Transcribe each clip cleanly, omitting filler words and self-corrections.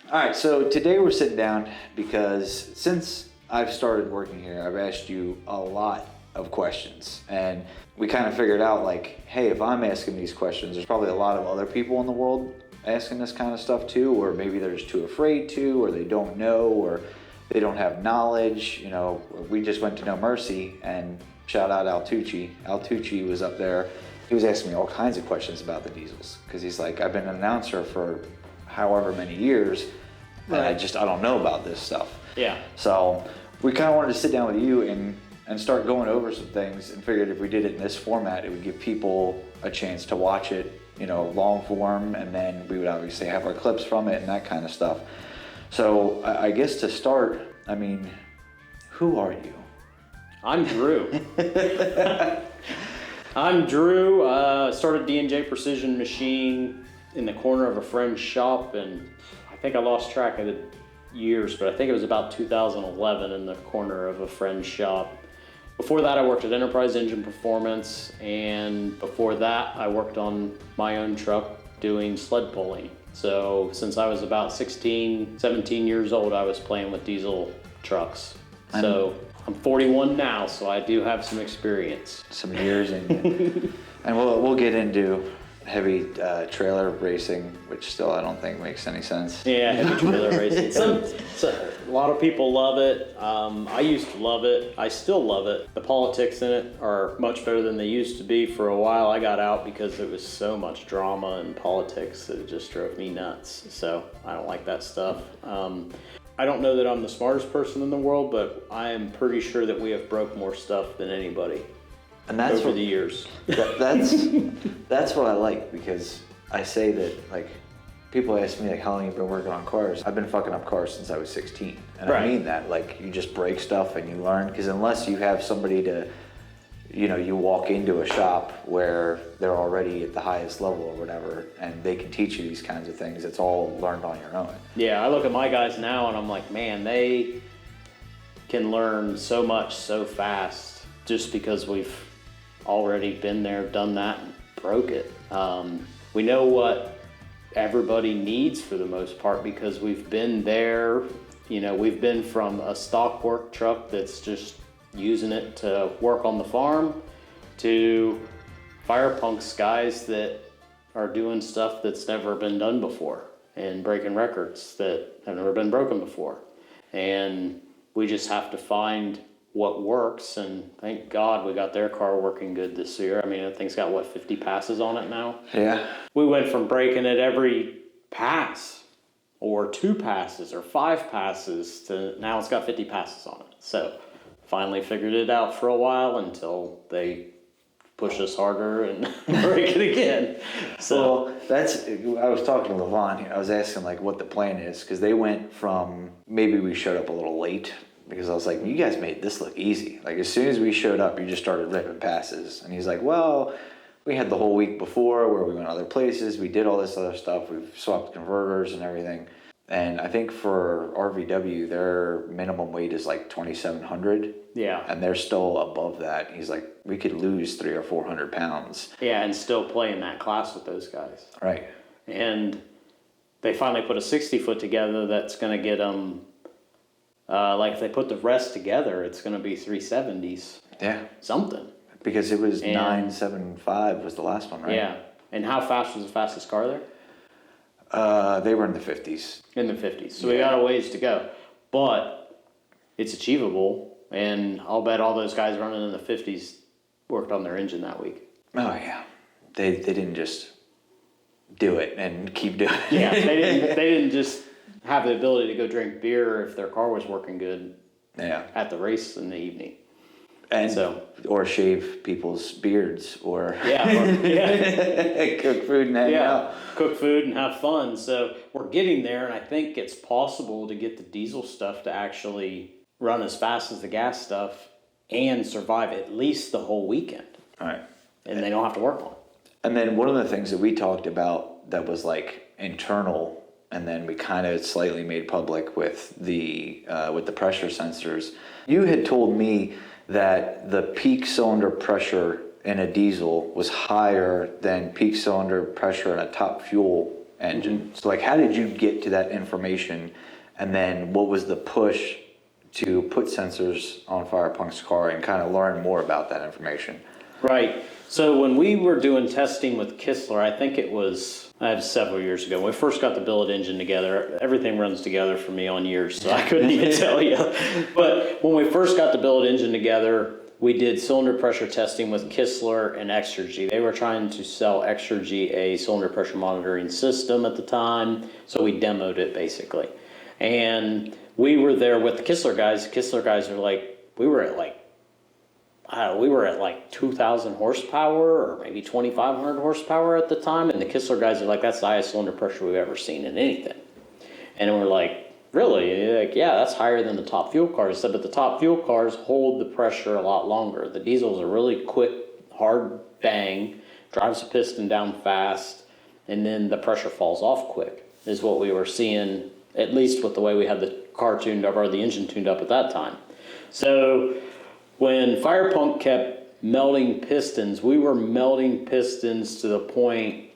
All right, so today we're sitting down because since I've started working here, I've asked you a lot of questions, and we kind of figured out like, hey, if I'm asking these questions, there's probably a lot of other people in the world asking this kind of stuff too, or maybe they're just too afraid to, or they don't know, or they don't have knowledge. You know, we just went to No Mercy, and shout out Al Tucci. Al Tucci was up there. He was asking me all kinds of questions about the diesels because he's like, I've been an announcer for however many years, and I don't know about this stuff. Yeah. So we kind of wanted to sit down with you and start going over some things, and figured if we did it in this format, it would give people a chance to watch it, you know, long form, and then we would obviously have our clips from it and that kind of stuff. So I guess to start, I mean, who are you? I'm Drew. I'm Drew. Started D&J Precision Machine in the corner of a friend's shop, and I think I lost track of the years, but I think it was about 2011 in the corner of a friend's shop. Before that, I worked at Enterprise Engine Performance, and before that, I worked on my own truck doing sled pulling. So since I was about 16, 17 years old, I was playing with diesel trucks. So I'm 41 now, so I do have some experience. Some years in and we'll get into heavy trailer racing, which still I don't think makes any sense. Yeah, heavy trailer racing. A lot of people love it. I used to love it. I still love it. The politics in it are much better than they used to be. For a while, I got out because it was so much drama and politics that it just drove me nuts. So I don't like that stuff. I don't know that I'm the smartest person in the world, but I am pretty sure that we have broke more stuff than anybody. And that's over the years. That's what I like, because I say that, like, people ask me like, how long you've been working on cars. I've been fucking up cars since I was 16, and right. I mean that. Like, you just break stuff and you learn, because unless you have somebody to, you know, you walk into a shop where they're already at the highest level or whatever, and they can teach you these kinds of things. It's all learned on your own. Yeah, I look at my guys now and I'm like, man, they can learn so much so fast just because we've already been there, done that, and broke it. We know what everybody needs for the most part because we've been there. You know, we've been from a stock work truck that's just using it to work on the farm to fire punks guys that are doing stuff that's never been done before and breaking records that have never been broken before. And we just have to find what works, and thank God we got their car working good this year. I mean, that thing's got, what, 50 passes on it now? Yeah. We went from breaking it every pass, or 2 passes, or 5 passes, to now it's got 50 passes on it. So finally figured it out for a while until they push us harder and break it again. So well, I was talking to Levon here. I was asking like what the plan is, because they went from, maybe we showed up a little late, because I was like, you guys made this look easy. Like, as soon as we showed up, you just started ripping passes. And he's like, well, we had the whole week before where we went other places. We did all this other stuff. We've swapped converters and everything. And I think for RVW, their minimum weight is like 2,700. Yeah. And they're still above that. He's like, we could lose 300 or 400 pounds. Yeah, and still play in that class with those guys. Right. And they finally put a 60-foot together that's going to get them, like if they put the rest together, it's going to be 370s. Yeah. Something. Because it was 975 was the last one, right? Yeah. And how fast was the fastest car there? They were in the 50s. In the 50s. So we got a ways to go. But it's achievable. And I'll bet all those guys running in the 50s worked on their engine that week. Oh, yeah. They didn't just do it and keep doing it. Yeah, they didn't just have the ability to go drink beer if their car was working good at the race in the evening. And or shave people's beards or cook food and hang out. Cook food and have fun. So we're getting there, and I think it's possible to get the diesel stuff to actually run as fast as the gas stuff and survive at least the whole weekend. All right. And they don't have to work on it. And then one of the things that we talked about that was like internal, and then we kind of slightly made public with the pressure sensors. You had told me that the peak cylinder pressure in a diesel was higher than peak cylinder pressure in a top fuel engine. So like, how did you get to that information? And then what was the push to put sensors on Firepunk's car and kind of learn more about that information? Right. So when we were doing testing with Kistler, I think it was several years ago, when we first got the billet engine together. Everything runs together for me on years, so I couldn't even tell you. But when we first got the billet engine together, we did cylinder pressure testing with Kistler and Exergy. They were trying to sell Exergy a cylinder pressure monitoring system at the time, so we demoed it basically. And we were there with the Kistler guys. Kistler guys are like, we were at like 2,000 horsepower or maybe 2,500 horsepower at the time. And the Kistler guys are like, that's the highest cylinder pressure we've ever seen in anything. And we're like, really? Like, yeah, that's higher than the top fuel cars. I said, but the top fuel cars hold the pressure a lot longer. The diesel's a really quick, hard bang, drives the piston down fast, and then the pressure falls off quick, is what we were seeing, at least with the way we had the car tuned up, or the engine tuned up at that time. So when Firepunk kept melting pistons, we were melting pistons to the point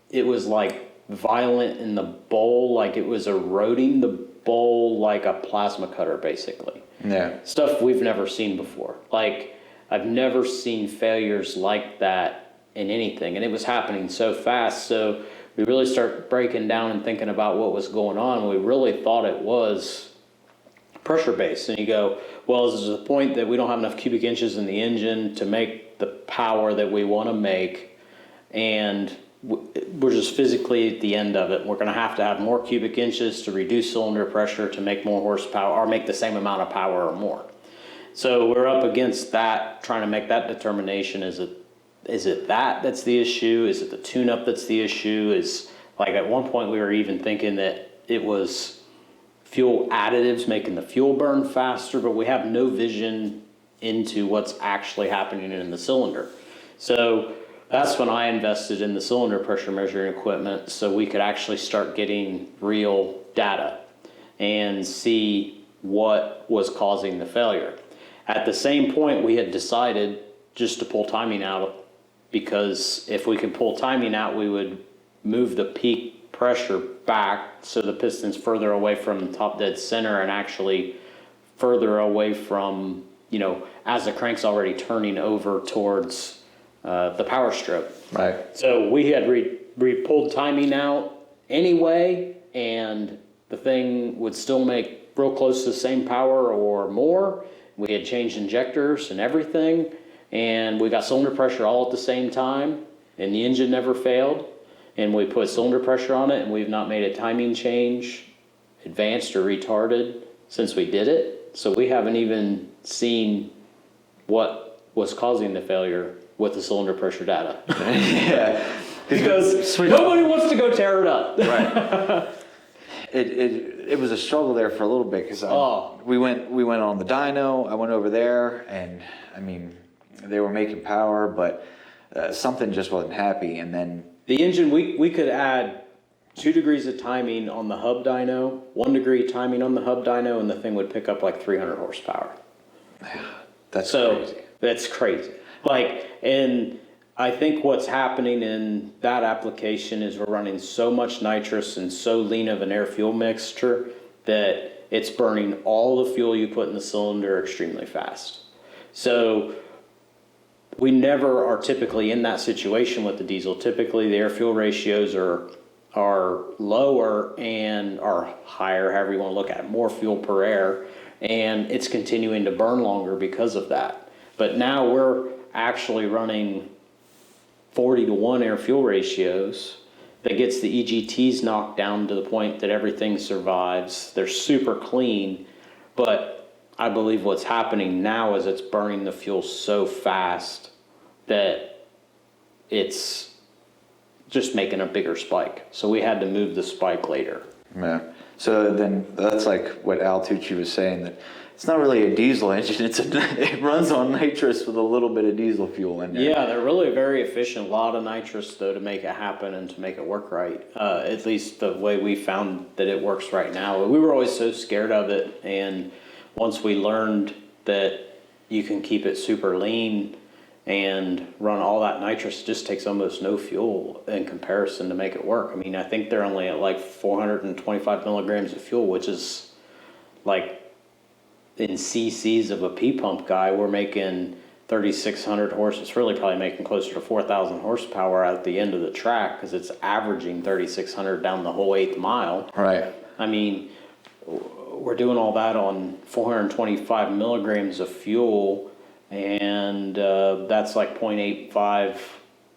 it was like violent in the bowl, like it was eroding the bowl like a plasma cutter, basically. Yeah. Stuff we've never seen before. Like, I've never seen failures like that in anything, and it was happening so fast. So we really start breaking down and thinking about what was going on. We really thought it was pressure based, and you go, well, is there a point that we don't have enough cubic inches in the engine to make the power that we want to make, and we're just physically at the end of it. We're going to have more cubic inches to reduce cylinder pressure to make more horsepower, or make the same amount of power or more. So we're up against that, trying to make that determination. Is it that's the issue? Is it the tune-up that's the issue? Is, like, at one point we were even thinking that it was fuel additives making the fuel burn faster, but we have no vision into what's actually happening in the cylinder. So that's when I invested in the cylinder pressure measuring equipment, so we could actually start getting real data and see what was causing the failure. At the same point, we had decided just to pull timing out, because if we could pull timing out, we would move the peak pressure back so the piston's further away from top dead center, and actually further away from, as the crank's already turning over towards the power stroke. Right. So we had pulled timing out anyway, and the thing would still make real close to the same power or more. We had changed injectors and everything, and we got cylinder pressure all at the same time, and the engine never failed. And we put cylinder pressure on it, and we've not made a timing change, advanced or retarded, since we did it. So we haven't even seen what was causing the failure with the cylinder pressure data. Yeah. Because nobody wants to go tear it up. Right. It was a struggle there for a little bit, because we went on the dyno. I went over there, and I mean, they were making power, but something just wasn't happy. And then the engine, we could add 2 degrees of timing on the hub dyno, 1 degree timing on the hub dyno, and the thing would pick up like 300 horsepower. That's crazy. That's crazy. Like, and I think what's happening in that application is we're running so much nitrous and so lean of an air-fuel mixture that it's burning all the fuel you put in the cylinder extremely fast. So we never are typically in that situation with the diesel. Typically the air-fuel ratios are lower and are higher, however you want to look at it, more fuel per air, and it's continuing to burn longer because of that. But now we're actually running 40-to-1 air-fuel ratios that gets the EGTs knocked down to the point that everything survives. They're super clean, but I believe what's happening now is it's burning the fuel so fast that it's just making a bigger spike. So we had to move the spike later. Yeah. So then that's like what Al Tucci was saying, that it's not really a diesel engine. It runs on nitrous with a little bit of diesel fuel in there. Yeah, they're really very efficient. A lot of nitrous, though, to make it happen and to make it work right. At least the way we found that it works right now. We were always so scared of it, and once we learned that you can keep it super lean and run all that nitrous. It just takes almost no fuel in comparison to make it work. I mean, I think they're only at like 425 milligrams of fuel, which is like in cc's of a P-pump guy, we're making 3,600 horse. It's really probably making closer to 4,000 horsepower at the end of the track because it's averaging 3,600 down the whole 8th mile. Right. I mean, we're doing all that on 425 milligrams of fuel, and that's like 0.85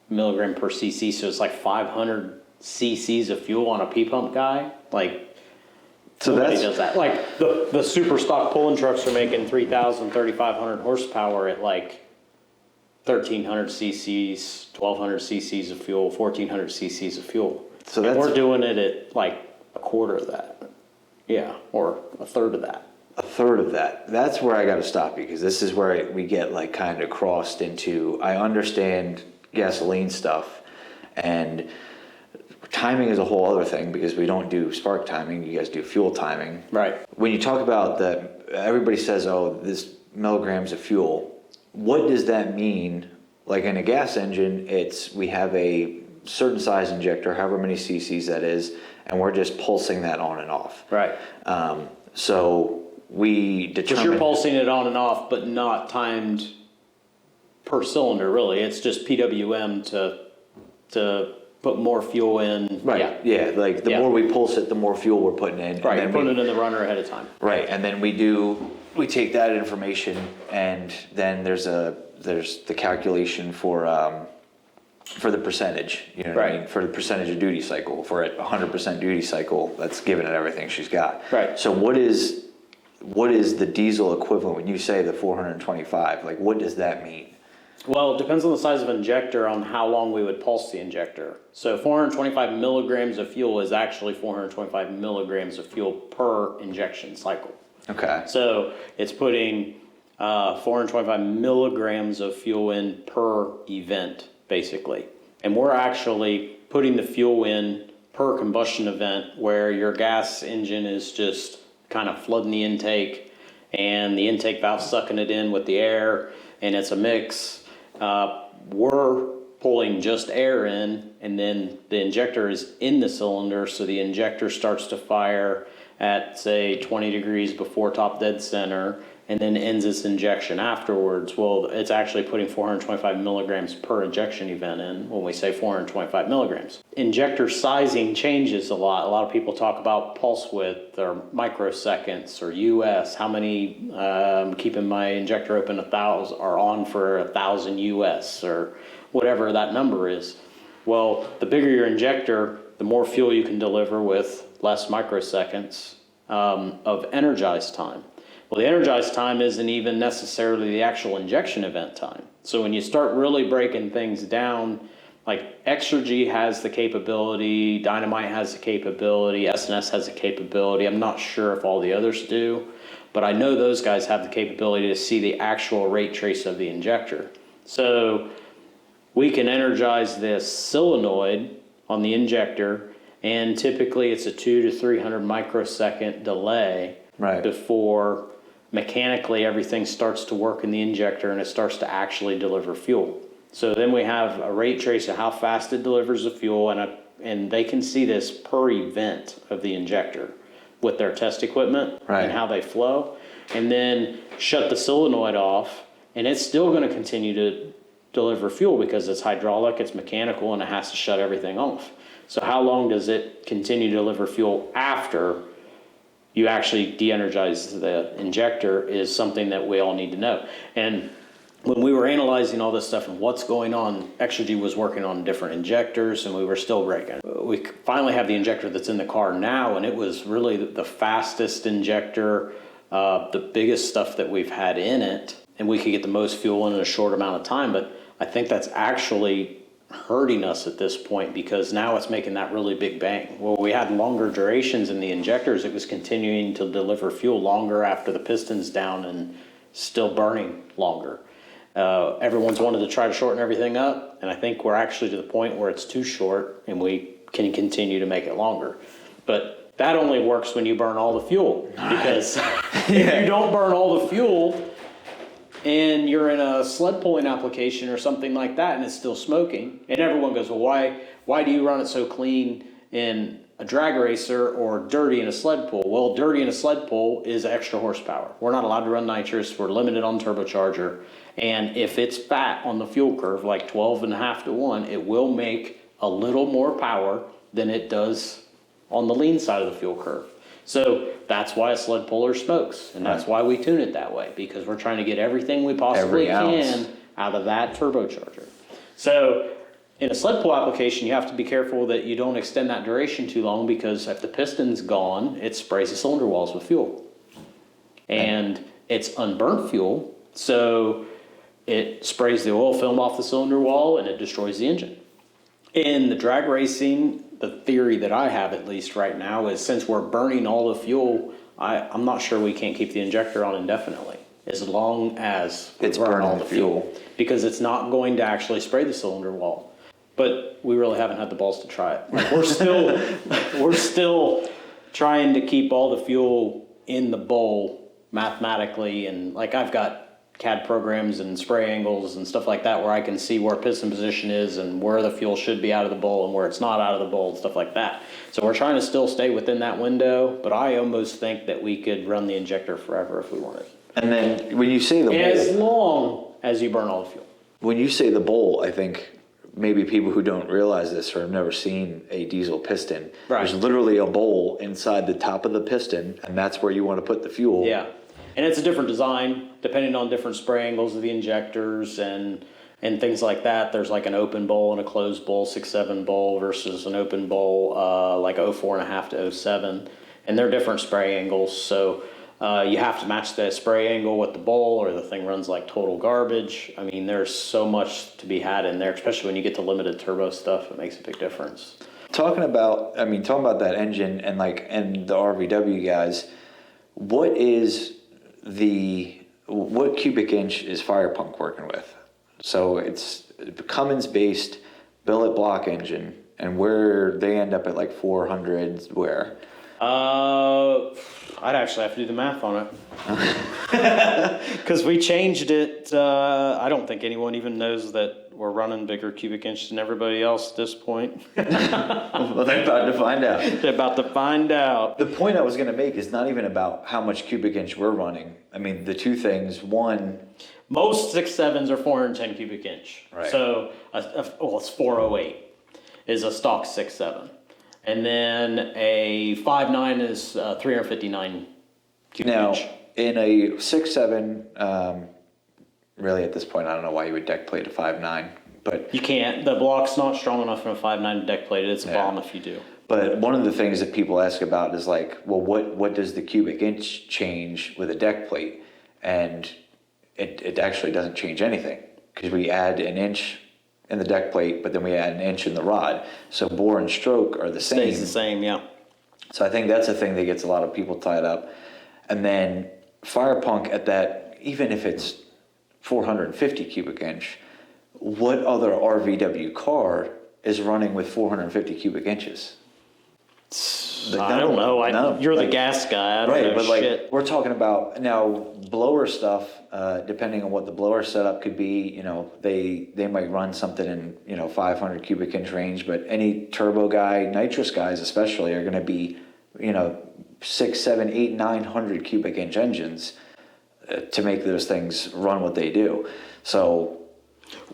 milligram per cc. So it's like 500 cc's of fuel on a P-pump guy. Like, so nobody that's, does that. Like the super stock pulling trucks are making 3,000, 3,500 horsepower at like 1,300 cc's, 1,200 cc's of fuel, 1,400 cc's of fuel. So and that's, we're doing it at like a quarter of that. Yeah, or a third of that. a third of that. That's where I got to stop you, because this is where we get like kind of crossed into, I understand gasoline stuff, and timing is a whole other thing because we don't do spark timing. You guys do fuel timing. Right. When you talk about that, everybody says, oh, this milligrams of fuel. What does that mean? Like in a gas engine, we have a certain size injector, however many cc's that is, and we're just pulsing that on and off. Right. So we determine. Because you're pulsing it on and off, but not timed per cylinder, really. It's just PWM to put more fuel in. Right. Yeah. Like the more we pulse it, the more fuel we're putting in. Right. You're putting it in the runner ahead of time. Right. And then we take that information, and then there's the calculation for the percentage. You know what I mean? For the percentage of duty cycle. If we're at 100% duty cycle, that's given at everything she's got. Right. So what is the diesel equivalent when you say the 425? Like, what does that mean? Well, it depends on the size of injector on how long we would pulse the injector. So 425 milligrams of fuel is actually 425 milligrams of fuel per injection cycle. Okay. So it's putting 425 milligrams of fuel in per event, basically. And we're actually putting the fuel in per combustion event, where your gas engine is just kind of flooding the intake, and the intake valve sucking it in with the air, and it's a mix. We're pulling just air in, and then the injector is in the cylinder, so the injector starts to fire at, say, 20 degrees before top dead center, and then ends its injection afterwards. Well, it's actually putting 425 milligrams per injection event in when we say 425 milligrams. Injector sizing changes a lot. A lot of people talk about pulse width or microseconds or US, how many keeping my injector open 1,000 are on for 1,000 US or whatever that number is. Well, the bigger your injector, the more fuel you can deliver with less microseconds of energized time. Well, the energized time isn't even necessarily the actual injection event time. So when you start really breaking things down, like Exergy has the capability, Dynamite has the capability, SNS has the capability. I'm not sure if all the others do, but I know those guys have the capability to see the actual rate trace of the injector. So we can energize this solenoid on the injector, and typically it's a 200 to 300 microsecond delay before mechanically everything starts to work in the injector and it starts to actually deliver fuel. So then we have a rate trace of how fast it delivers the fuel, and they can see this per event of the injector with their test equipment and how they flow, and then shut the solenoid off, and it's still going to continue to deliver fuel because it's hydraulic, it's mechanical, and it has to shut everything off. So how long does it continue to deliver fuel after you actually de-energize the injector is something that we all need to know. And when we were analyzing all this stuff and what's going on, Exergy was working on different injectors, and we were still breaking. We finally have the injector that's in the car now, and it was really the fastest injector, the biggest stuff that we've had in it, and we could get the most fuel in a short amount of time. But I think that's actually hurting us at this point, because now it's making that really big bang. Well, we had longer durations in the injectors. It was continuing to deliver fuel longer after the piston's down and still burning longer. Everyone's wanted to try to shorten everything up, and I think we're actually to the point where it's too short and we can continue to make it longer. But that only works when you burn all the fuel, because if you don't burn all the fuel, and you're in a sled pulling application or something like that and it's still smoking, and everyone goes, well, why do you run it so clean in a drag racer or dirty in a sled pull? Well, dirty in a sled pull is extra horsepower. We're not allowed to run nitrous. We're limited on turbocharger. And if it's fat on the fuel curve, like 12.5 to 1, it will make a little more power than it does on the lean side of the fuel curve. So that's why a sled puller smokes, and that's why we tune it that way, because we're trying to get everything we possibly can out of that turbocharger. So in a sled pull application, you have to be careful that you don't extend that duration too long, because if the piston's gone, it sprays the cylinder walls with fuel. And it's unburnt fuel, so it sprays the oil film off the cylinder wall and it destroys the engine. In the drag racing, the theory that I have, at least right now, is since we're burning all the fuel, I'm not sure we can't keep the injector on indefinitely, as long as we burn all the fuel, because it's not going to actually spray the cylinder wall. But we really haven't had the balls to try it. Like, we're still trying to keep all the fuel in the bowl mathematically, and like I've got CAD programs and spray angles and stuff like that where I can see where piston position is and where the fuel should be out of the bowl and where it's not out of the bowl and stuff like that. So we're trying to still stay within that window, but I almost think that we could run the injector forever if we wanted. And then when you say the bowl, as long as you burn all the fuel. When you say the bowl, I think maybe people who don't realize this or have never seen a diesel piston, there's literally a bowl inside the top of the piston, and that's where you want to put the fuel. Yeah. And it's a different design depending on different spray angles of the injectors and things like that. There's like an open bowl and a closed bowl, 6.7 bowl versus an open bowl like 04.5 to 07. And they're different spray angles. So you have to match the spray angle with the bowl or the thing runs like total garbage. I mean, there's so much to be had in there, especially when you get to limited turbo stuff. It makes a big difference. Talking about that engine and the RVW guys, what cubic inch is Firepunk working with? So it's Cummins based billet block engine, and where they end up at like 400 where? I'd actually have to do the math on it. Because we changed it. I don't think anyone even knows that we're running bigger cubic inch than everybody else at this point. Well, they're about to find out. They're about to find out. The point I was going to make is not even about how much cubic inch we're running. I mean, the two things. One, most 6.7s are 410 cubic inch. Right. So, it's 408 is a stock 6.7. And then a 5.9 is 359 cubic inch. Now, in a 6.7, really at this point, I don't know why you would deck plate a 5.9, but you can't. The block's not strong enough in a 5.9 to deck plate it. It's a bomb if you do. But one of the things that people ask about is like, well, what does the cubic inch change with a deck plate? And it actually doesn't change anything, because we add an inch in the deck plate, but then we add an inch in the rod. So bore and stroke are the same. Stays the same, yeah. So I think that's a thing that gets a lot of people tied up. And then Firepunk at that, even if it's 450 cubic inch, what other RVW car is running with 450 cubic inches? I don't know. You're the gas guy. I don't know but shit. We're talking about now blower stuff. Depending on what the blower setup could be, they might run something in 500 cubic inch range. But any turbo guy, nitrous guys especially, are going to be 6, 7, 8, 900 cubic inch engines to make those things run what they do. So.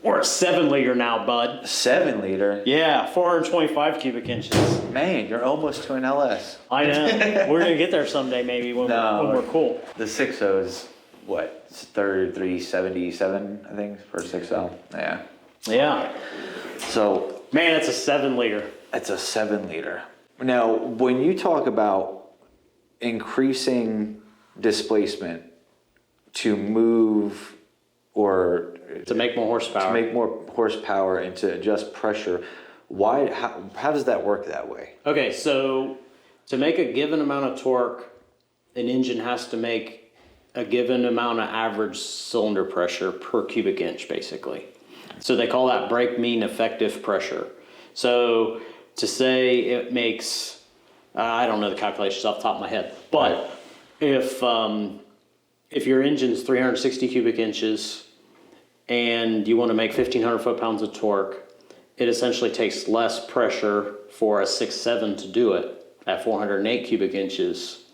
We're a 7 liter now, bud. 7 liter? Yeah, 425 cubic inches. Man, you're almost to an LS. I know. We're going to get there someday, maybe, when we're cool. The 6.0 is, what, 377, I think, for a 6.0? Yeah. Yeah. So. Man, it's a 7 liter. It's a 7 liter. Now, when you talk about increasing displacement to move or to make more horsepower and to adjust pressure, how does that work that way? Okay, so to make a given amount of torque, an engine has to make a given amount of average cylinder pressure per cubic inch, basically. So they call that brake mean effective pressure. So to say it makes, I don't know the calculations off the top of my head, but if if your engine's 360 cubic inches and you want to make 1,500 foot-pounds of torque, it essentially takes less pressure for a 6.7 to do it at 408 cubic inches,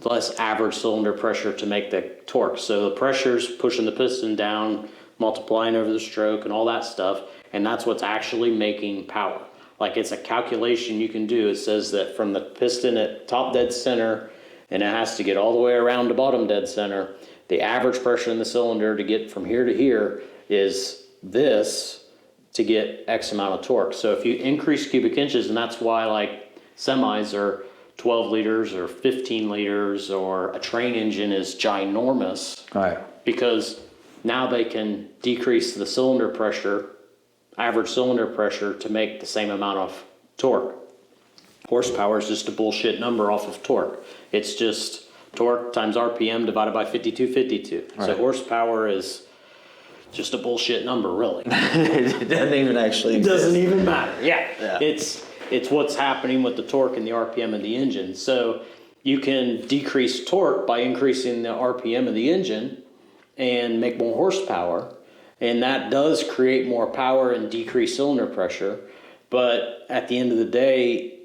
less average cylinder pressure to make the torque. So the pressure's pushing the piston down, multiplying over the stroke and all that stuff, and that's what's actually making power. Like, it's a calculation you can do. It says that from the piston at top dead center, and it has to get all the way around to bottom dead center, the average pressure in the cylinder to get from here to here is this to get X amount of torque. So if you increase cubic inches, and that's why like semis are 12 liters or 15 liters, or a train engine is ginormous, Right. because now they can decrease the cylinder pressure, average cylinder pressure, to make the same amount of torque. Horsepower is just a bullshit number off of torque. It's just torque times RPM divided by 5252. Right. So horsepower is just a bullshit number, really. It doesn't even actually It exist. doesn't even matter. Yeah. Yeah. It's what's happening with the torque and the RPM of the engine. So you can decrease torque by increasing the RPM of the engine and make more horsepower. And that does create more power and decrease cylinder pressure. But at the end of the day,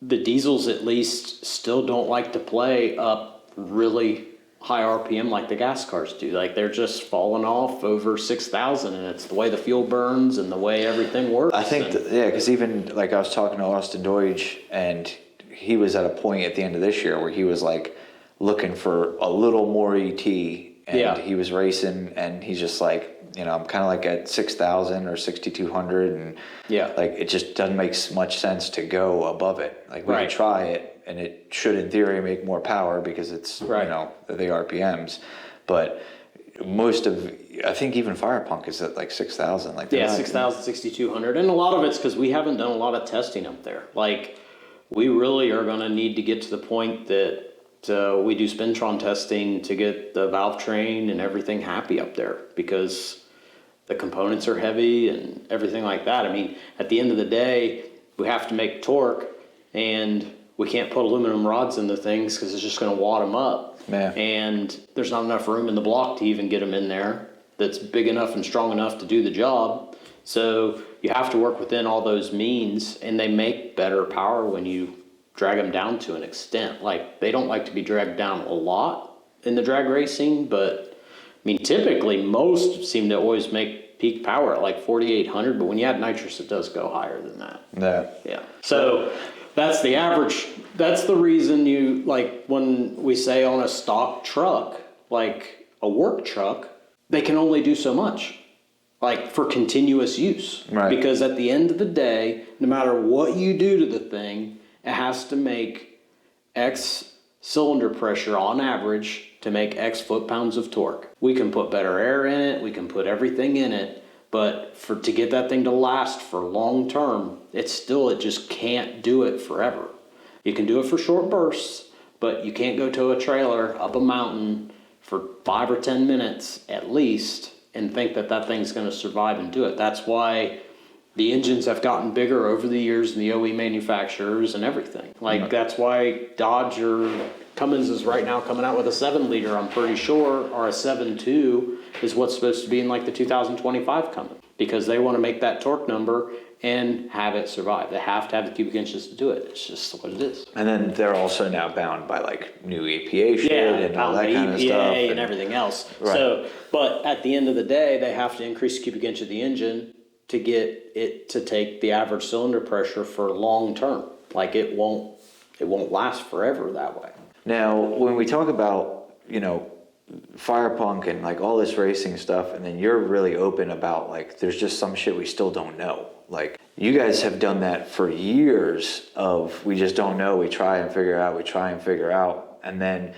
the diesels at least still don't like to play up really high RPM like the gas cars do. Like, they're just falling off over 6,000, and it's the way the fuel burns and the way everything works. I think, because even like I was talking to Austin Deutsch, and he was at a point at the end of this year where he was like looking for a little more ET, and he was racing, and he's just like, you know, I'm kind of like at 6,000 or 6,200, and like it just doesn't make much sense to go above it. Like, we could try it, and it should in theory make more power because it's you know, the RPMs, but most of, I think even Fire Punk is at like 6,000. Like 6,000, 6,200, and a lot of it's because we haven't done a lot of testing up there. Like, we really are going to need to get to the point that we do spintron testing to get the valve train and everything happy up there, because the components are heavy and everything like that. I mean, at the end of the day, we have to make torque, and we can't put aluminum rods in the things because it's just going to wad them up. Yeah. And there's not enough room in the block to even get them in there that's big enough and strong enough to do the job. So you have to work within all those means, and they make better power when you drag them down to an extent. Like, they don't like to be dragged down a lot in the drag racing, but I mean, typically most seem to always make peak power at like 4,800, but when you add nitrous, it does go higher than that. Yeah. So that's the average. That's the reason you, like, when we say on a stock truck, like a work truck, they can only do so much, like, for continuous use. Right. Because at the end of the day, no matter what you do to the thing, it has to make X cylinder pressure on average to make X foot-pounds of torque. We can put better air in it, we can put everything in it, but to get that thing to last for long term, it just can't do it forever. You can do it for short bursts, but you can't go to a trailer up a mountain for 5 or 10 minutes at least and think that that thing's going to survive and do it. That's why the engines have gotten bigger over the years, and the OE manufacturers and everything. Like, that's why Dodge or Cummins is right now coming out with a 7-liter, I'm pretty sure, or a 7.2 is what's supposed to be in like the 2025 coming, because they want to make that torque number and have it survive. They have to have the cubic inches to do it. It's just what it is. And then they're also now bound by like new EPA shit and all that kind of EPA stuff. And everything else. Right. So, but at the end of the day, they have to increase the cubic inch of the engine to get it to take the average cylinder pressure for long term. Like, it won't last forever that way. Now, when we talk about, you know, Fire Punk and like all this racing stuff, and then you're really open about like, there's just some shit we still don't know. Like, you guys have done that for years of, we just don't know, we try and figure out. And then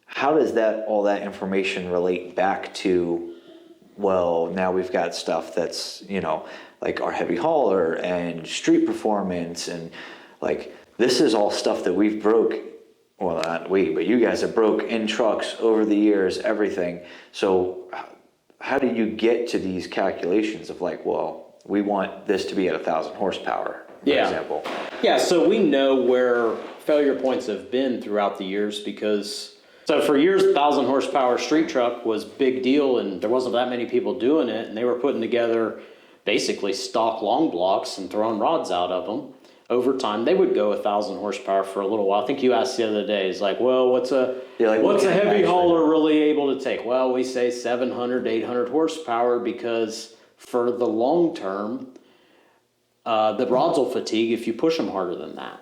how does all that information relate back to, well, now we've got stuff that's, you know, like our heavy hauler and street performance, and like, this is all stuff that we've broke. Well, not we, but you guys have broke in trucks over the years, everything. So how do you get to these calculations of like, well, we want this to be at 1,000 horsepower, for example? Yeah, so we know where failure points have been throughout the years, because So for years, 1,000 horsepower street truck was big deal, and there wasn't that many people doing it, and they were putting together basically stock long blocks and throwing rods out of them. Over time, they would go 1,000 horsepower for a little while. I think you asked the other day, it's like, well, what's a heavy hauler really able to take? Well, we say 700 to 800 horsepower because for the long term, the rods will fatigue if you push them harder than that.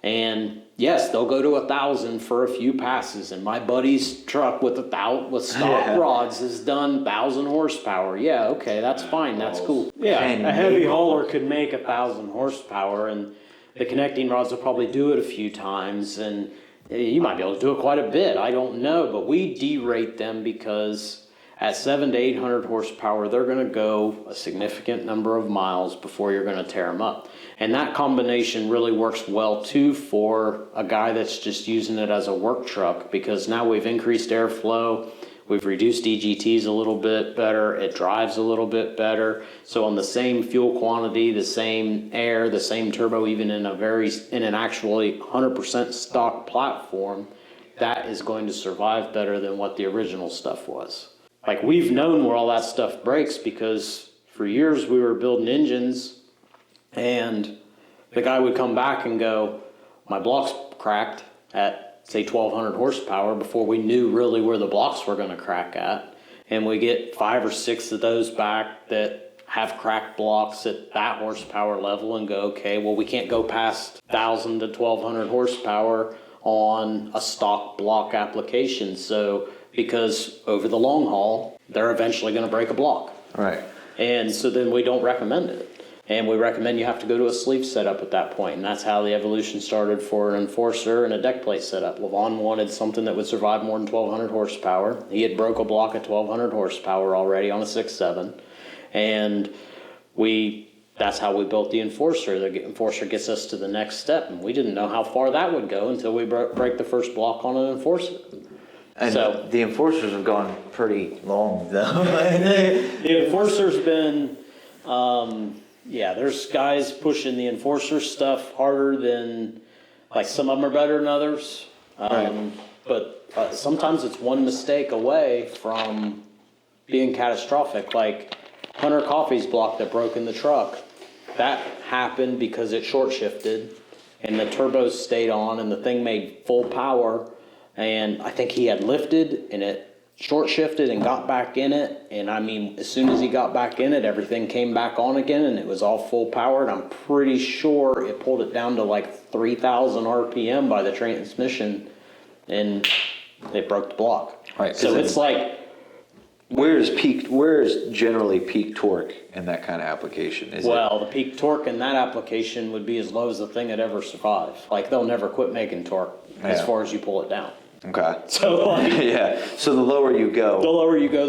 And yes, they'll go to 1,000 for a few passes. And my buddy's truck with stock rods has done 1,000 horsepower. Yeah, okay, that's fine. That's cool. Yeah, a heavy hauler could make 1,000 horsepower, and the connecting rods will probably do it a few times. And you might be able to do it quite a bit. I don't know, but we derate them because at 700 to 800 horsepower, they're going to go a significant number of miles before you're going to tear them up. And that combination really works well too for a guy that's just using it as a work truck, because now we've increased airflow, we've reduced EGTs a little bit better, it drives a little bit better. So on the same fuel quantity, the same air, the same turbo, even in an actually 100% stock platform, that is going to survive better than what the original stuff was. Like, we've known where all that stuff breaks because for years we were building engines and the guy would come back and go, my block's cracked at, say, 1,200 horsepower before we knew really where the blocks were going to crack at. And we get 5 or 6 of those back that have cracked blocks at that horsepower level and go, okay, well, we can't go past 1,000 to 1,200 horsepower on a stock block application. So, because over the long haul, they're eventually going to break a block. Right. And so then we don't recommend it. And we recommend you have to go to a sleeve setup at that point. And that's how the evolution started for an enforcer and a deck plate setup. Levon wanted something that would survive more than 1,200 horsepower. He had broke a block at 1,200 horsepower already on a 6.7. And that's how we built the enforcer. The enforcer gets us to the next step. And we didn't know how far that would go until we break the first block on an enforcer. And so the enforcers have gone pretty long, though. The enforcer's been, there's guys pushing the enforcer stuff harder than, like, some of them are better than others. Right. But sometimes it's one mistake away from being catastrophic. Like Hunter Coffee's block that broke in the truck, that happened because it short shifted and the turbos stayed on and the thing made full power. And I think he had lifted and it short shifted and got back in it. And I mean, as soon as he got back in it, everything came back on again and it was all full power. And I'm pretty sure it pulled it down to like 3,000 RPM by the transmission and it broke the block. Right. So it's like, where's generally peak torque in that kind of application? The peak torque in that application would be as low as the thing had ever survived. Like, they'll never quit making torque as far as you pull it down. Okay. So yeah. So the lower you go, the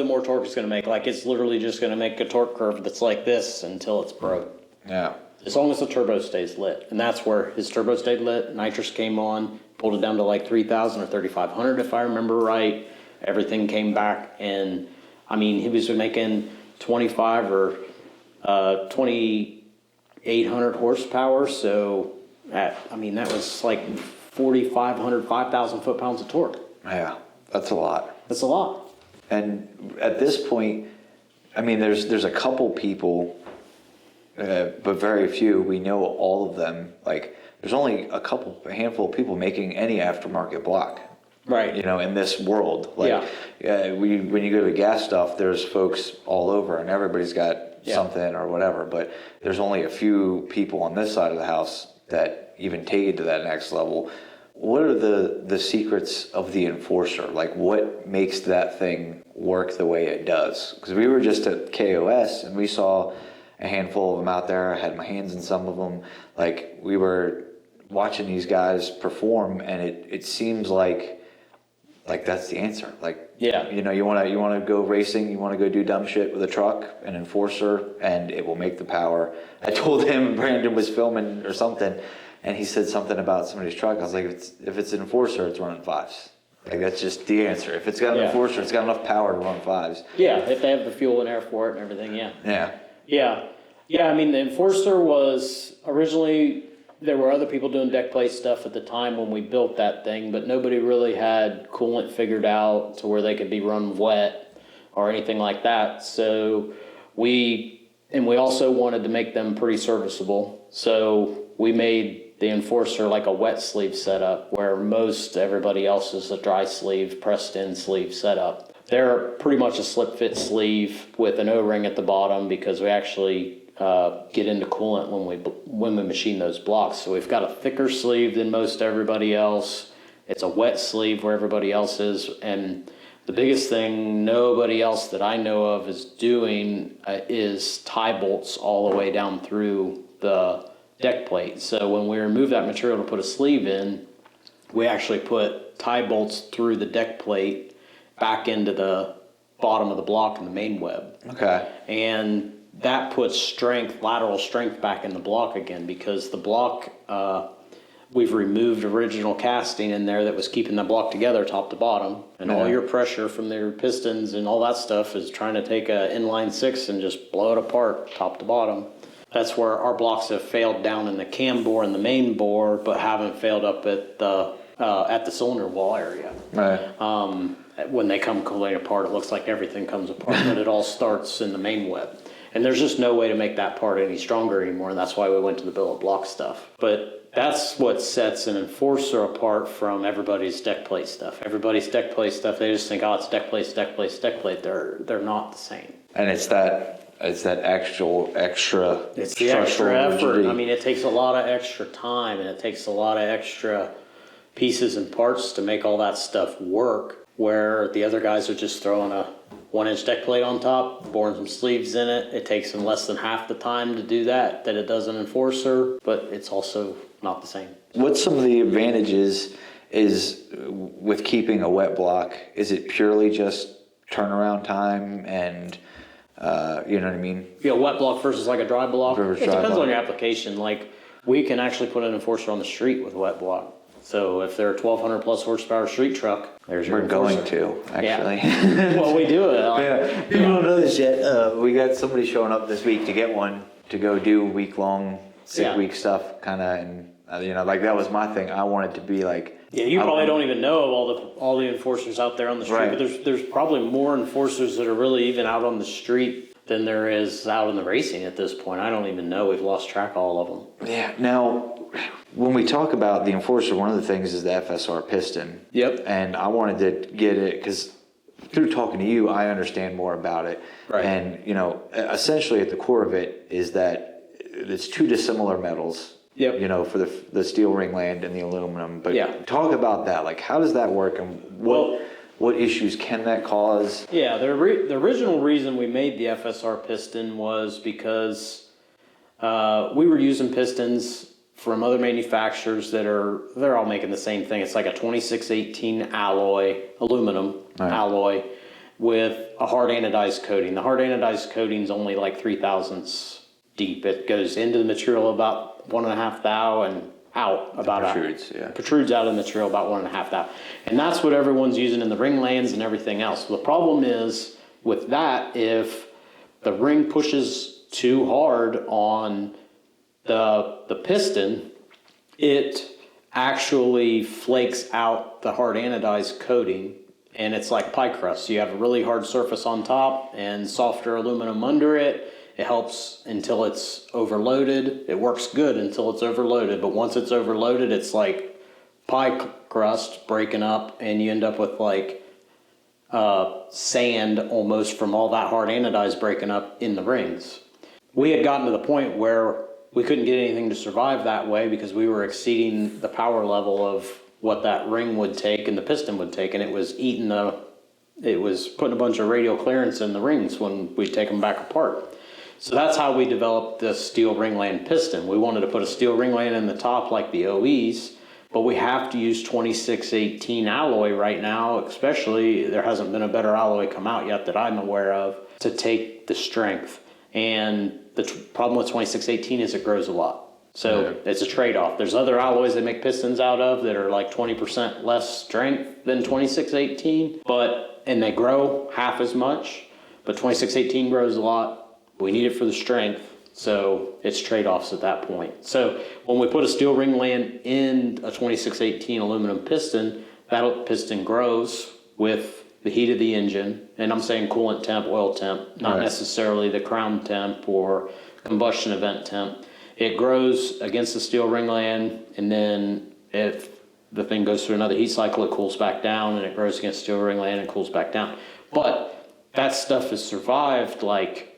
more torque it's going to make. Like, it's literally just going to make a torque curve that's like this until it's broke. Yeah. As long as the turbo stays lit. And that's where his turbo stayed lit. Nitrous came on, pulled it down to like 3,000 or 3,500 if I remember right. Everything came back, and I mean, he was making 25 or 2,800 horsepower. So that was like 4,500, 5,000 foot-pounds of torque. Yeah, that's a lot. That's a lot. And at this point, I mean, there's a couple people, but very few. We know all of them. Like, there's only a handful of people making any aftermarket block. Right. You know, in this world. Like, when you go to gas stuff, there's folks all over and everybody's got something or whatever. But there's only a few people on this side of the house that even take it to that next level. What are the secrets of the enforcer? Like, what makes that thing work the way it does? Because we were just at KOS and we saw a handful of them out there. I had my hands in some of them. Like, we were watching these guys perform, and it seems like that's the answer. Like, you know, you want to go racing, you want to go do dumb shit with a truck, an enforcer, and it will make the power. I told him Brandon was filming or something, and he said something about somebody's truck. I was like, if it's an enforcer, it's running 5s. Like, that's just the answer. If it's got an enforcer, it's got enough power to run 5s. Yeah, if they have the fuel and air for it and everything, Yeah. Yeah, I mean, the enforcer was originally there were other people doing deck plate stuff at the time when we built that thing, but nobody really had coolant figured out to where they could be run wet or anything like that. So we also wanted to make them pretty serviceable. So we made the Enforcer like a wet sleeve setup, where most everybody else is a dry sleeve, pressed in sleeve setup. They're pretty much a slip fit sleeve with an O-ring at the bottom, because we actually get into coolant when we machine those blocks. So we've got a thicker sleeve than most everybody else. It's a wet sleeve where everybody else is, and the biggest thing nobody else that I know of is doing is tie bolts all the way down through the deck plate. So when we remove that material to put a sleeve in, we actually put tie bolts through the deck plate back into the bottom of the block in the main web. Okay. And that puts strength, lateral strength back in the block again, because the block, we've removed original casting in there that was keeping the block together top to bottom. And all your pressure from their pistons and all that stuff is trying to take a inline six and just blow it apart top to bottom. That's where our blocks have failed down in the cam bore and the main bore, but haven't failed up at the cylinder wall area. Right. When they come cooling apart, it looks like everything comes apart, but it all starts in the main web. And there's just no way to make that part any stronger anymore, and that's why we went to the billet block stuff. But that's what sets an Enforcer apart from everybody's deck plate stuff. Everybody's deck plate stuff, they just think, oh, it's deck plate, deck plate, deck plate. They're not the same. And it's that actual extra. It's the extra effort. I mean, it takes a lot of extra time, and it takes a lot of extra pieces and parts to make all that stuff work, where the other guys are just throwing a 1-inch deck plate on top, boring some sleeves in it. It takes them less than half the time to do that it does an Enforcer, but it's also not the same. What's some of the advantages is with keeping a wet block? Is it purely just turnaround time and, you know what I mean? Yeah, wet block versus like a dry block. Versus It dry depends block. on your application. Like, we can actually put an Enforcer on the street with a wet block. So if they're a 1,200 plus horsepower street truck, there's your We're Enforcer. going to, actually. Yeah. Well, we do it. Yeah, people don't know this yet. We got somebody showing up this week to get one to go do week-long, 6-week stuff, kind of, and you know, like that was my thing. I wanted to be like. Yeah, you probably don't even know of all the Enforcers out there on the street, Right. but there's probably more Enforcers that are really even out on the street than there is out in the racing at this point. I don't even know. We've lost track of all of them. Yeah. Now, when we talk about the Enforcer, one of the things is the FSR piston. Yep. And I wanted to get it because through talking to you, I understand more about it. Right. And, you know, essentially at the core of it is that it's two dissimilar metals. Yep. You know, for the steel ringland and the aluminum. But Yeah. talk about that. Like, how does that work, and what issues can that cause? Yeah, the original reason we made the FSR piston was because we were using pistons from other manufacturers they're all making the same thing. It's like a 2618 alloy, aluminum alloy with a hard anodized coating. The hard anodized coating is only like 3/1000ths deep. It goes into the material about 1.5 thou and out about protrudes out of the material about 1.5 thou. And that's what everyone's using in the ringlands and everything else. The problem is with that, if the ring pushes too hard on the piston, it actually flakes out the hard anodized coating, and it's like pie crust. So you have a really hard surface on top and softer aluminum under it. It helps until it's overloaded. It works good until it's overloaded, but once it's overloaded, it's like pie crust breaking up, and you end up with like sand almost from all that hard anodized breaking up in the rings. We had gotten to the point where we couldn't get anything to survive that way because we were exceeding the power level of what that ring would take and the piston would take, and it was putting a bunch of radial clearance in the rings when we take them back apart. So that's how we developed the steel ringland piston. We wanted to put a steel ringland in the top like the OEs, but we have to use 2618 alloy right now, especially there hasn't been a better alloy come out yet that I'm aware of to take the strength. And the problem with 2618 is it grows a lot. So it's a trade-off. There's other alloys they make pistons out of that are like 20% less strength than 2618, and they grow half as much, but 2618 grows a lot. We need it for the strength. So it's trade-offs at that point. So when we put a steel ringland in a 2618 aluminum piston, that piston grows with the heat of the engine. And I'm saying coolant temp, oil temp, not necessarily the crown temp or combustion event temp. It grows against the steel ringland, and then if the thing goes through another heat cycle, it cools back down, and it grows against steel ringland and cools back down. But that stuff has survived like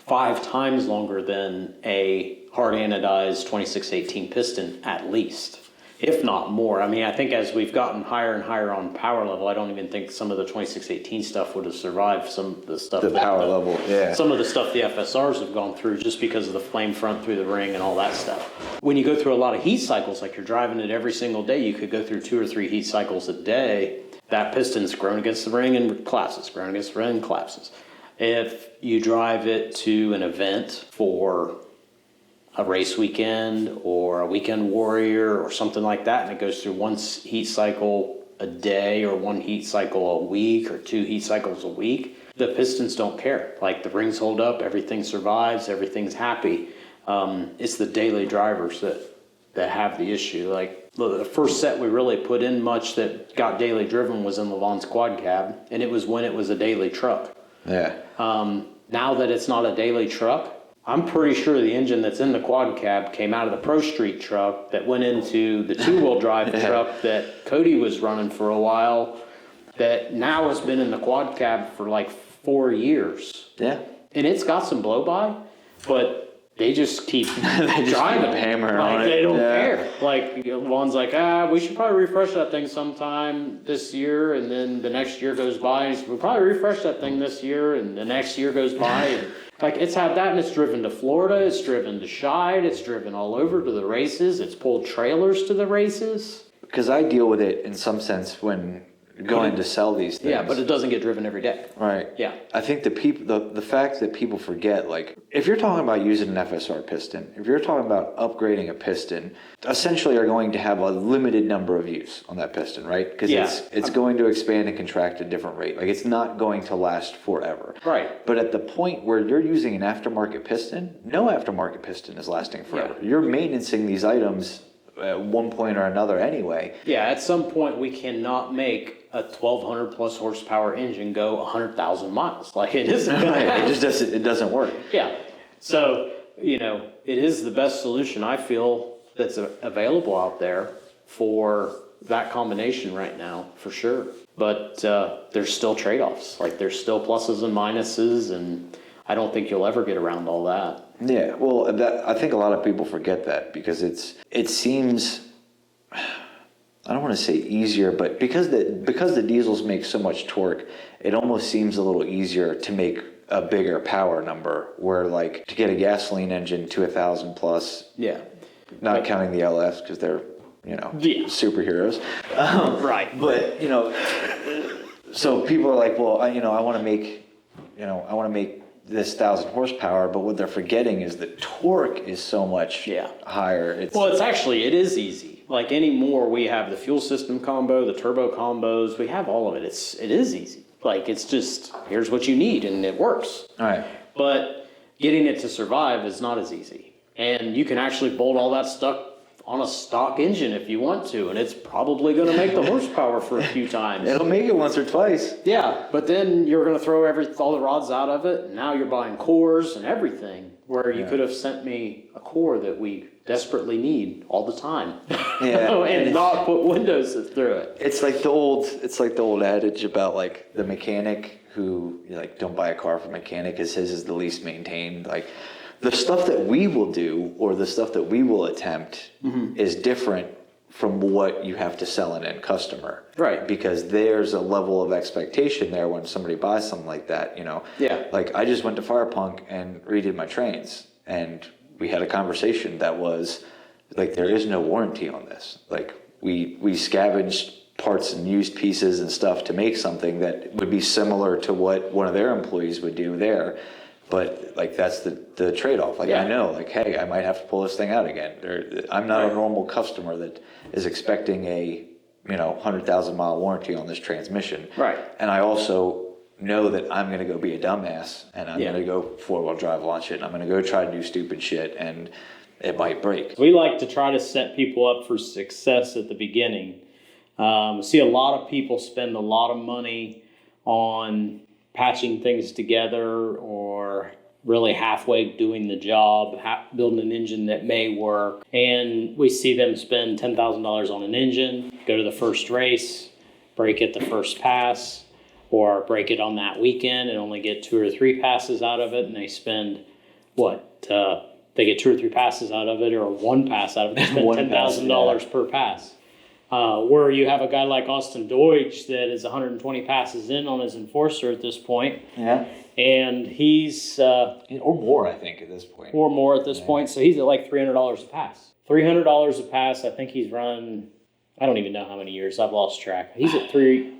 5 times longer than a hard anodized 2618 piston, at least, if not more. I mean, I think as we've gotten higher and higher on power level, I don't even think some of the 2618 stuff would have survived some of the stuff. The power level, yeah. Some of the stuff the FSRs have gone through just because of the flame front through the ring and all that stuff. When you go through a lot of heat cycles, like you're driving it every single day, you could go through 2 or 3 heat cycles a day. That piston's grown against the ring and collapses, grown against the ring and collapses. If you drive it to an event for a race weekend or a weekend warrior or something like that, and it goes through 1 heat cycle a day or 1 heat cycle a week or 2 heat cycles a week, the pistons don't care. Like, the rings hold up, everything survives, everything's happy. It's the daily drivers that have the issue. Like, the first set we really put in much that got daily driven was in Levon's quad cab, and it was when it was a daily truck. Yeah. Now that it's not a daily truck, I'm pretty sure the engine that's in the quad cab came out of the Pro Street truck that went into the 2-wheel drive truck that Cody was running for a while, that now has been in the quad cab for like 4 years. Yeah. And it's got some blow by, but they just keep driving. Hammer like, on it. They don't care. Like, one's like, we should probably refresh that thing sometime this year, and then the next year goes by, and we'll probably refresh that thing this year, and the next year goes by, and like, it's had that, and it's driven to Florida, it's driven to Scheid, it's driven all over to the races, it's pulled trailers to the races. Because I deal with it in some sense when going to sell these things. Yeah, but it doesn't get driven every day. Right. Yeah. I think the fact that people forget, like, if you're talking about using an FSR piston, if you're talking about upgrading a piston, essentially are going to have a limited number of use on that piston, right? Because it's going to expand and contract at a different rate. Like, it's not going to last forever. Right. But at the point where you're using an aftermarket piston, no aftermarket piston is lasting forever. Yeah. You're maintaining these items at one point or another anyway. Yeah, at some point we cannot make a 1,200 plus horsepower engine go 100,000 miles. Like, it isn't going to happen. It doesn't work. Yeah. So, it is the best solution, I feel, that's available out there for that combination right now, for sure. But there's still trade-offs. Like, there's still pluses and minuses, and I don't think you'll ever get around all that. Yeah, well, I think a lot of people forget that because it seems, I don't want to say easier, but because the diesels make so much torque, it almost seems a little easier to make a bigger power number. Where, like, to get a gasoline engine to 1,000 plus, not counting the LS because they're superheroes, right? But so people are like, well, I want to make this 1,000 horsepower, but what they're forgetting is the torque is so much higher. It is easy. Like, anymore, we have the fuel system combo, the turbo combos, we have all of it. It is easy. Like, it's just, here's what you need, and it works. All right. But getting it to survive is not as easy. And you can actually bolt all that stuff on a stock engine if you want to, and it's probably going to make the horsepower for a few times. It'll make it once or twice. Yeah, but then you're going to throw all the rods out of it, and now you're buying cores and everything, where you could have sent me a core that we desperately need all the time, and not put windows through it. It's like the old adage about, like, the mechanic who, don't buy a car from a mechanic because his is the least maintained. Like, the stuff that we will do or the stuff that we will attempt is different from what you have to sell an end customer. Right. Because there's a level of expectation there when somebody buys something like that, Yeah. Like, I just went to Firepunk and redid my trains, and we had a conversation that was, like, there is no warranty on this. Like, we scavenged parts and used pieces and stuff to make something that would be similar to what one of their employees would do there. But, like, that's the trade-off. Like, I know, like, hey, I might have to pull this thing out again. I'm not a normal customer that is expecting a 100,000 mile warranty on this transmission. Right. And I also know that I'm going to go be a dumbass and I'm going to go 4-wheel drive launch it. And I'm going to go try to do stupid shit and it might break. We like to try to set people up for success at the beginning. See a lot of people spend a lot of money on patching things together or really halfway doing the job, building an engine that may work. And we see them spend $10,000 on an engine, go to the first race, break it the first pass, or break it on that weekend and only get 2 or 3 passes out of it. And they spend, they get 2 or 3 passes out of it or 1 pass out of it. They spend $10,000 per pass. Where you have a guy like Austin Deutsch that is 120 passes in on his Enforcer at this point. Yeah. And he's... or more, I think, at this point. Or more at this point. So he's at like $300 a pass. $300 a pass. I think he's run... I don't even know how many years. I've lost track. He's at 3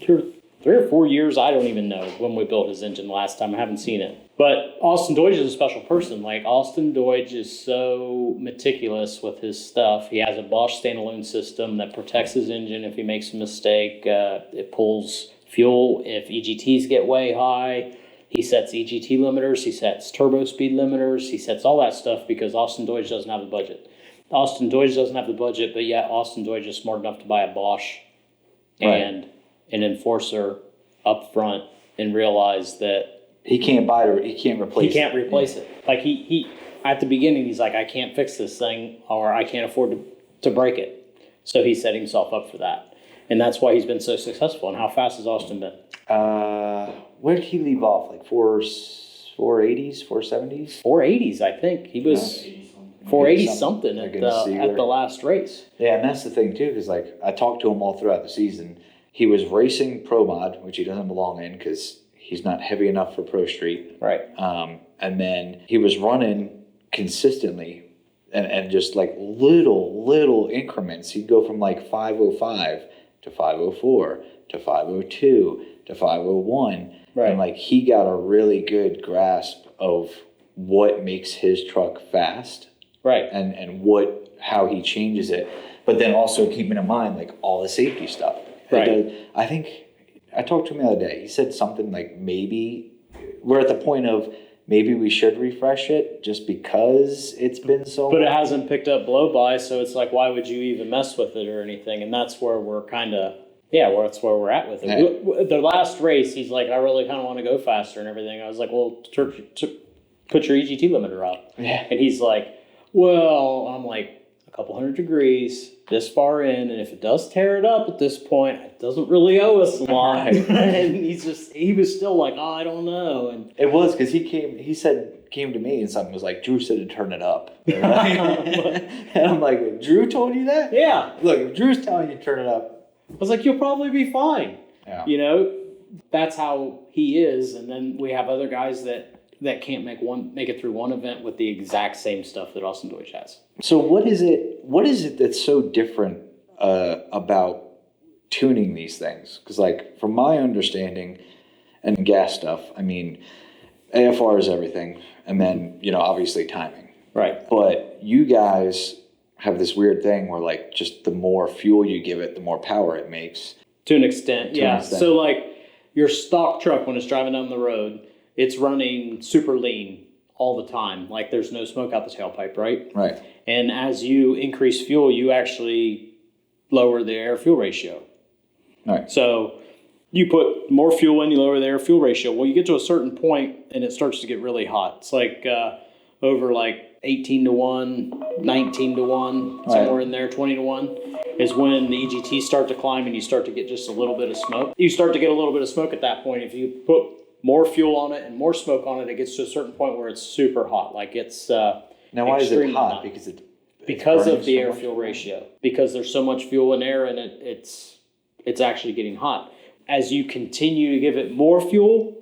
or 4 years. I don't even know when we built his engine last time. I haven't seen it. But Austin Deutsch is a special person. Like, Austin Deutsch is so meticulous with his stuff. He has a Bosch standalone system that protects his engine if he makes a mistake. It pulls fuel if EGTs get way high. He sets EGT limiters. He sets turbo speed limiters. He sets all that stuff because Austin Deutsch doesn't have the budget. Austin Deutsch doesn't have the budget, but yet Austin Deutsch is smart enough to buy a Bosch and an Enforcer up front and realize that he can't replace it. Like he at the beginning, he's like, I can't fix this thing or I can't afford to break it. So he set himself up for that. And that's why he's been so successful. And how fast has Austin been? Where did he leave off? Like 480s, 470s? 480s, I think. He was 480 something at the last race. Yeah, and that's the thing too, because like I talked to him all throughout the season. He was racing Pro Mod, which he doesn't belong in because he's not heavy enough for Pro Street. Right. And then he was running consistently and just like little increments. He'd go from like 505 to 504 to 502 to 501. Right. And like he got a really good grasp of what makes his truck fast. Right. And how he changes it. But then also keeping in mind like all the safety stuff. Right. I think I talked to him the other day. He said something like maybe we're at the point of maybe we should refresh it just because it's been so But long. it hasn't picked up blow-by, so it's like, why would you even mess with it or anything? And that's where we're that's where we're at with it. Yeah. The last race, he's like, I really kind of want to go faster and everything. I was like, well, put your EGT limiter up. Yeah. And he's like, well, I'm like, a couple hundred degrees this far in, and if it does tear it up at this point, it doesn't really owe us a lot. And he was still like, oh, I don't know. And it was because he came to me and something was like, Drew said to turn it up. And I'm like, Drew told you that? Yeah. Look, if Drew's telling you to turn it up. I was like, you'll probably be fine. Yeah. You know, that's how he is. And then we have other guys that can't make it through one event with the exact same stuff that Austin Deutsch has. So what is it that's so different about tuning these things? Because like from my understanding and gas stuff, I mean, AFR is everything. And then, obviously timing. Right. But you guys have this weird thing where like just the more fuel you give it, the more power it makes. To an extent, yeah. So like your stock truck when it's driving down the road, it's running super lean all the time. Like there's no smoke out the tailpipe, right? Right. And as you increase fuel, you actually lower the air-fuel ratio. Right. So you put more fuel in, you lower the air-fuel ratio. Well, you get to a certain point and it starts to get really hot. It's like over like 18 to 1, 19 to 1, somewhere in there, 20 to 1, is when the EGTs start to climb and you start to get just a little bit of smoke. You start to get a little bit of smoke at that point. If you put more fuel on it and more smoke on it, it gets to a certain point where it's super hot. Like it's now why is it hot? Because of the air-fuel ratio. Because there's so much fuel in there and it's actually getting hot. As you continue to give it more fuel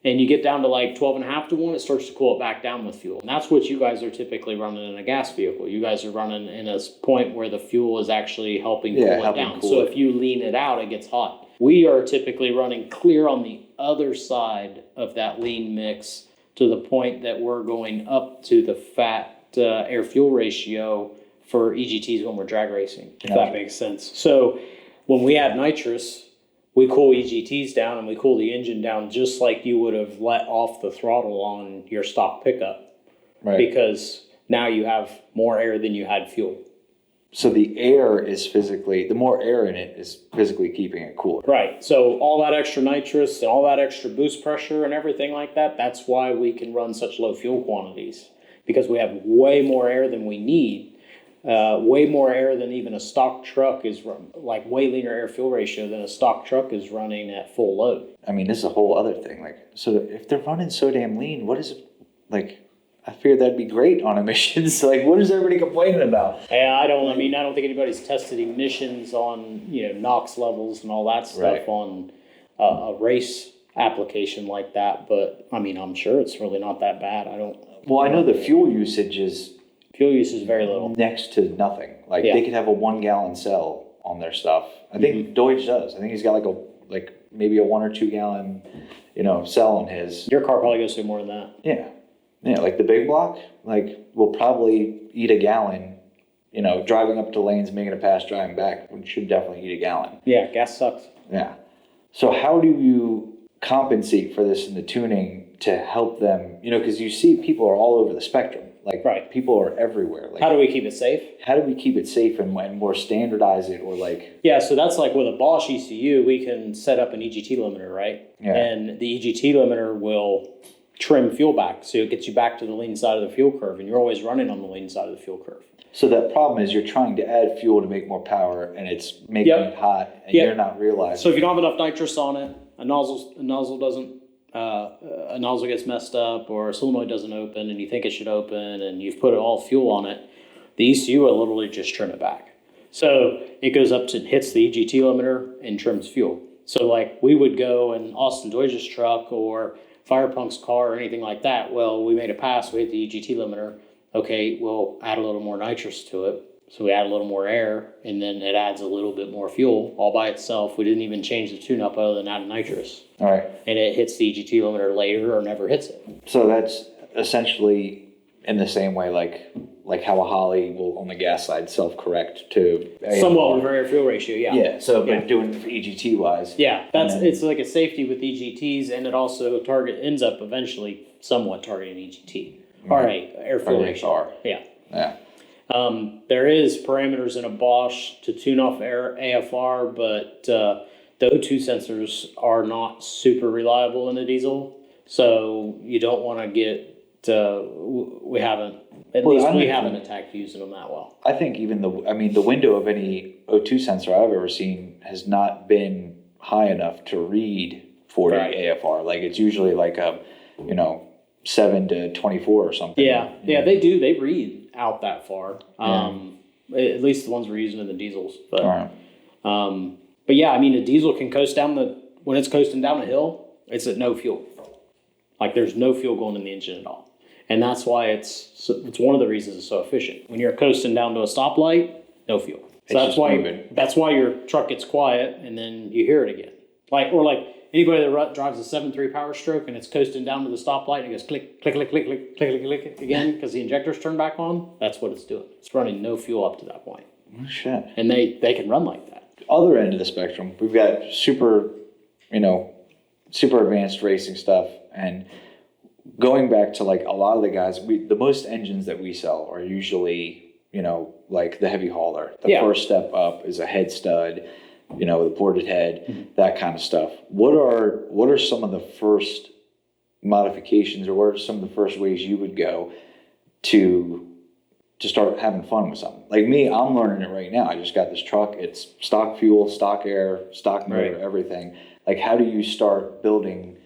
and you get down to like 12.5 to 1, it starts to cool it back down with fuel. And that's what you guys are typically running in a gas vehicle. You guys are running in a point where the fuel is actually helping cool it down. So if you lean it out, it gets hot. We are typically running clear on the other side of that lean mix to the point that we're going up to the fat air-fuel ratio for EGTs when we're drag racing, if that makes sense. So when we add nitrous, we cool EGTs down and we cool the engine down just like you would have let off the throttle on your stock pickup. Right. Because now you have more air than you had fuel. So the air is the more air in it is physically keeping it cooler. Right. So all that extra nitrous and all that extra boost pressure and everything like that, that's why we can run such low fuel quantities. Because we have way more air than we need. Way more air than even a stock truck is like way leaner air fuel ratio than a stock truck is running at full load. I mean, this is a whole other thing. Like, so if they're running so damn lean, what is it like? I figured that'd be great on emissions. Like, what is everybody complaining about? Yeah, I don't think anybody's tested emissions on, NOx levels and all that stuff on a race application like that. But I mean, I'm sure it's really not that bad. Well, I know the fuel usage is very little. Next to nothing. Like they could have a 1 gallon cell on their stuff. I think Deutsch does. I think he's got maybe a 1 or 2 gallon, cell on his. Your car probably goes through more than that. Yeah. Yeah, like the big block, will probably eat a gallon, driving up to lanes, making a pass, driving back. We should definitely eat a gallon. Yeah, gas sucks. Yeah. So how do you compensate for this in the tuning to help them, because you see people are all over the spectrum. Right. People are everywhere. How do we keep it safe? How do we keep it safe and more standardize it Yeah, so that's like with a Bosch ECU, we can set up an EGT limiter, right? Yeah. And the EGT limiter will trim fuel back, so it gets you back to the lean side of the fuel curve, and you're always running on the lean side of the fuel curve. So that problem is you're trying to add fuel to make more power, and it's making it hot, and you're not realizing. So if you don't have enough nitrous on it, a nozzle doesn't. A nozzle gets messed up, or a solenoid doesn't open, and you think it should open, and you've put all fuel on it. The ECU will literally just trim it back. So it goes up to hits the EGT limiter and trims fuel. So like we would go in Austin Deutsch's truck or Firepunk's car or anything like that. Well, we made a pass, we hit the EGT limiter. Okay, we'll add a little more nitrous to it. So we add a little more air, and then it adds a little bit more fuel all by itself. We didn't even change the tune-up other than adding nitrous. All right. And it hits the EGT limiter later or never hits it. So that's essentially in the same way like how a Holly will on the gas side self-correct to somewhat with air fuel ratio, yeah. Yeah, so but doing it for EGT wise. Yeah, it's like a safety with EGTs, and it also ends up eventually somewhat targeting EGT. All right, air fuel ratio. Yeah. Yeah. There is parameters in a Bosch to tune off air AFR, but the O2 sensors are not super reliable in a diesel, so you don't want to get. We haven't attacked using them that well. I think even the window of any O2 sensor I've ever seen has not been high enough to read 40 AFR. Like it's usually like a 7 to 24 or something. Yeah, they do. They read out that far. At least the ones we're using in the diesels. But, but yeah, I mean, a diesel can coast down when it's coasting down a hill, it's at no fuel. Like there's no fuel going in the engine at all. And that's why it's one of the reasons it's so efficient. When you're coasting down to a stoplight, no fuel. So that's why your truck gets quiet and then you hear it again. Like anybody that drives a 7.3 Power Stroke and it's coasting down to the stoplight and it goes click, click, click, click, click, click, click, click again because the injector's turned back on, that's what it's doing. It's running no fuel up to that point. Oh, shit. And they can run like that. Other end of the spectrum, we've got super advanced racing stuff. And going back to like a lot of the guys, the most engines that we sell are usually, like the heavy hauler. The first step up is a head stud, with a ported head, that kind of stuff. What are some of the first modifications, or what are some of the first ways you would go to start having fun with something? Like me, I'm learning it right now. I just got this truck. It's stock fuel, stock air, stock motor, everything. Like, how do you start building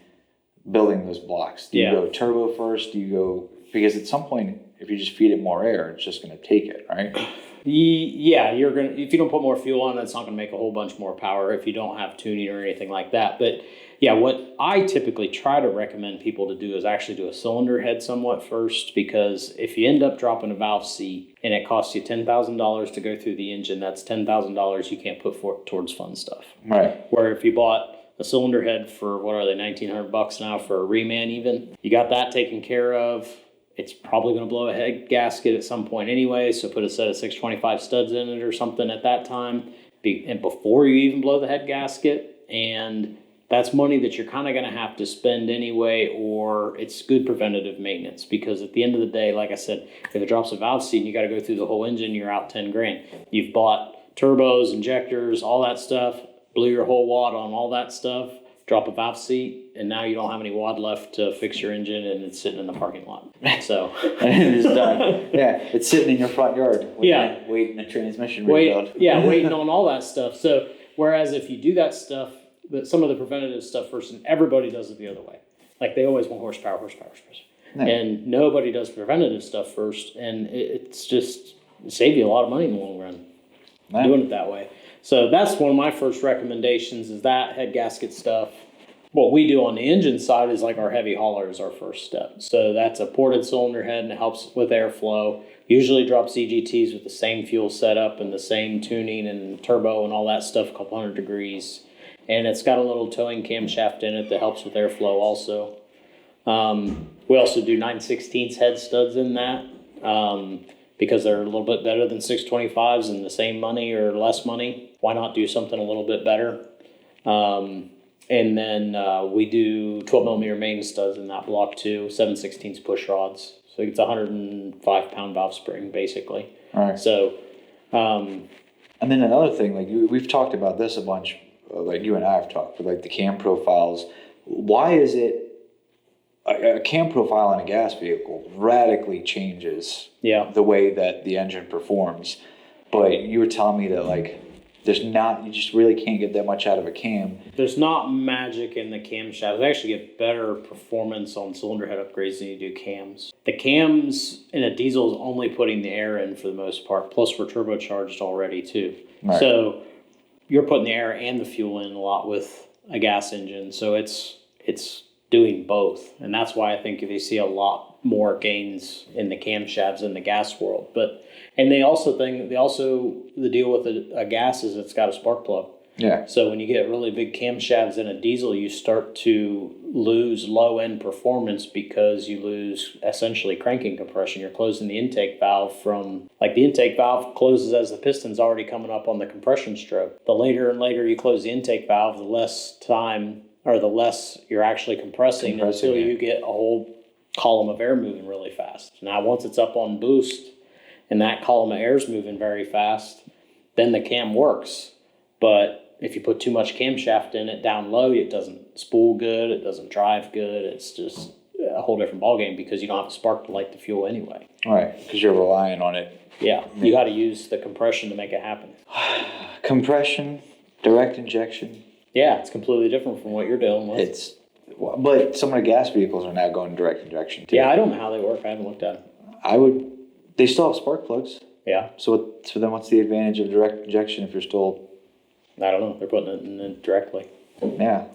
those blocks? Do you go turbo first? Do you go, because at some point, if you just feed it more air, it's just going to take it, right? Yeah, if you don't put more fuel on it, it's not going to make a whole bunch more power if you don't have tuning or anything like that. But yeah, what I typically try to recommend people to do is actually do a cylinder head somewhat first, because if you end up dropping a valve seat and it costs you $10,000 to go through the engine, that's $10,000 you can't put towards fun stuff. Right. Where if you bought a cylinder head for, what are they, $1,900 now for a reman even, you got that taken care of. It's probably going to blow a head gasket at some point anyway, so put a set of 625 studs in it or something at that time, and before you even blow the head gasket. and that's money that you're kind of going to have to spend anyway, or it's good preventative maintenance, because at the end of the day, like I said, if it drops a valve seat and you got to go through the whole engine, you're out 10 grand. You've bought turbos, injectors, all that stuff, blew your whole wad on all that stuff, drop a valve seat, and now you don't have any wad left to fix your engine, and it's sitting in the parking lot. So and it's done. Yeah, it's sitting in your front yard. Waiting a transmission rebuild. Waiting on all that stuff. So whereas if you do that stuff, some of the preventative stuff first, and everybody does it the other way. Like they always want horsepower. Yeah. And nobody does preventative stuff first, and it's just save you a lot of money in the long run doing it that way. So that's one of my first recommendations, is that head gasket stuff. What we do on the engine side is like our heavy hauler is our first step. So that's a ported cylinder head, and it helps with airflow. Usually drops EGTs with the same fuel setup and the same tuning and turbo and all that stuff, a couple hundred degrees. And it's got a little towing camshaft in it that helps with airflow also. We also do 9/16 head studs in that because they're a little bit better than 625s and the same money or less money. Why not do something a little bit better? And then we do 12 millimeter main studs in that block too, 7/16 push rods. So it's a 105-pound valve spring basically. All right. So, and then another thing, like we've talked about this a bunch, like you and I have talked, but like the cam profiles. Why is it a cam profile on a gas vehicle radically changes the way that the engine performs? But you were telling me that like you just really can't get that much out of a cam. There's not magic in the camshaft. They actually get better performance on cylinder head upgrades than you do cams. The cams in a diesel is only putting the air in for the most part, plus we're turbocharged already too. Right. So you're putting the air and the fuel in a lot with a gas engine. So it's doing both. And that's why I think they see a lot more gains in the camshafts in the gas world. And the deal with a gas is it's got a spark plug. Yeah. So when you get really big camshafts in a diesel, you start to lose low end performance because you lose essentially cranking compression. You're closing the intake valve the intake valve closes as the piston's already coming up on the compression stroke. The later and later you close the intake valve, the less time or the less you're actually compressing until you get a whole column of air moving really fast. Now once it's up on boost and that column of air is moving very fast, then the cam works. But if you put too much camshaft in it down low, it doesn't spool good, it doesn't drive good. It's just a whole different ballgame because you don't have a spark to light the fuel anyway. Right, because you're relying on it. Yeah, you got to use the compression to make it happen. Compression, direct injection. Yeah, it's completely different from what you're dealing with. But some of the gas vehicles are now going direct injection too. Yeah, I don't know how they work. I haven't looked at them. They still have spark plugs. Yeah. So then what's the advantage of direct injection if you're still... I don't know. They're putting it in directly. Yeah.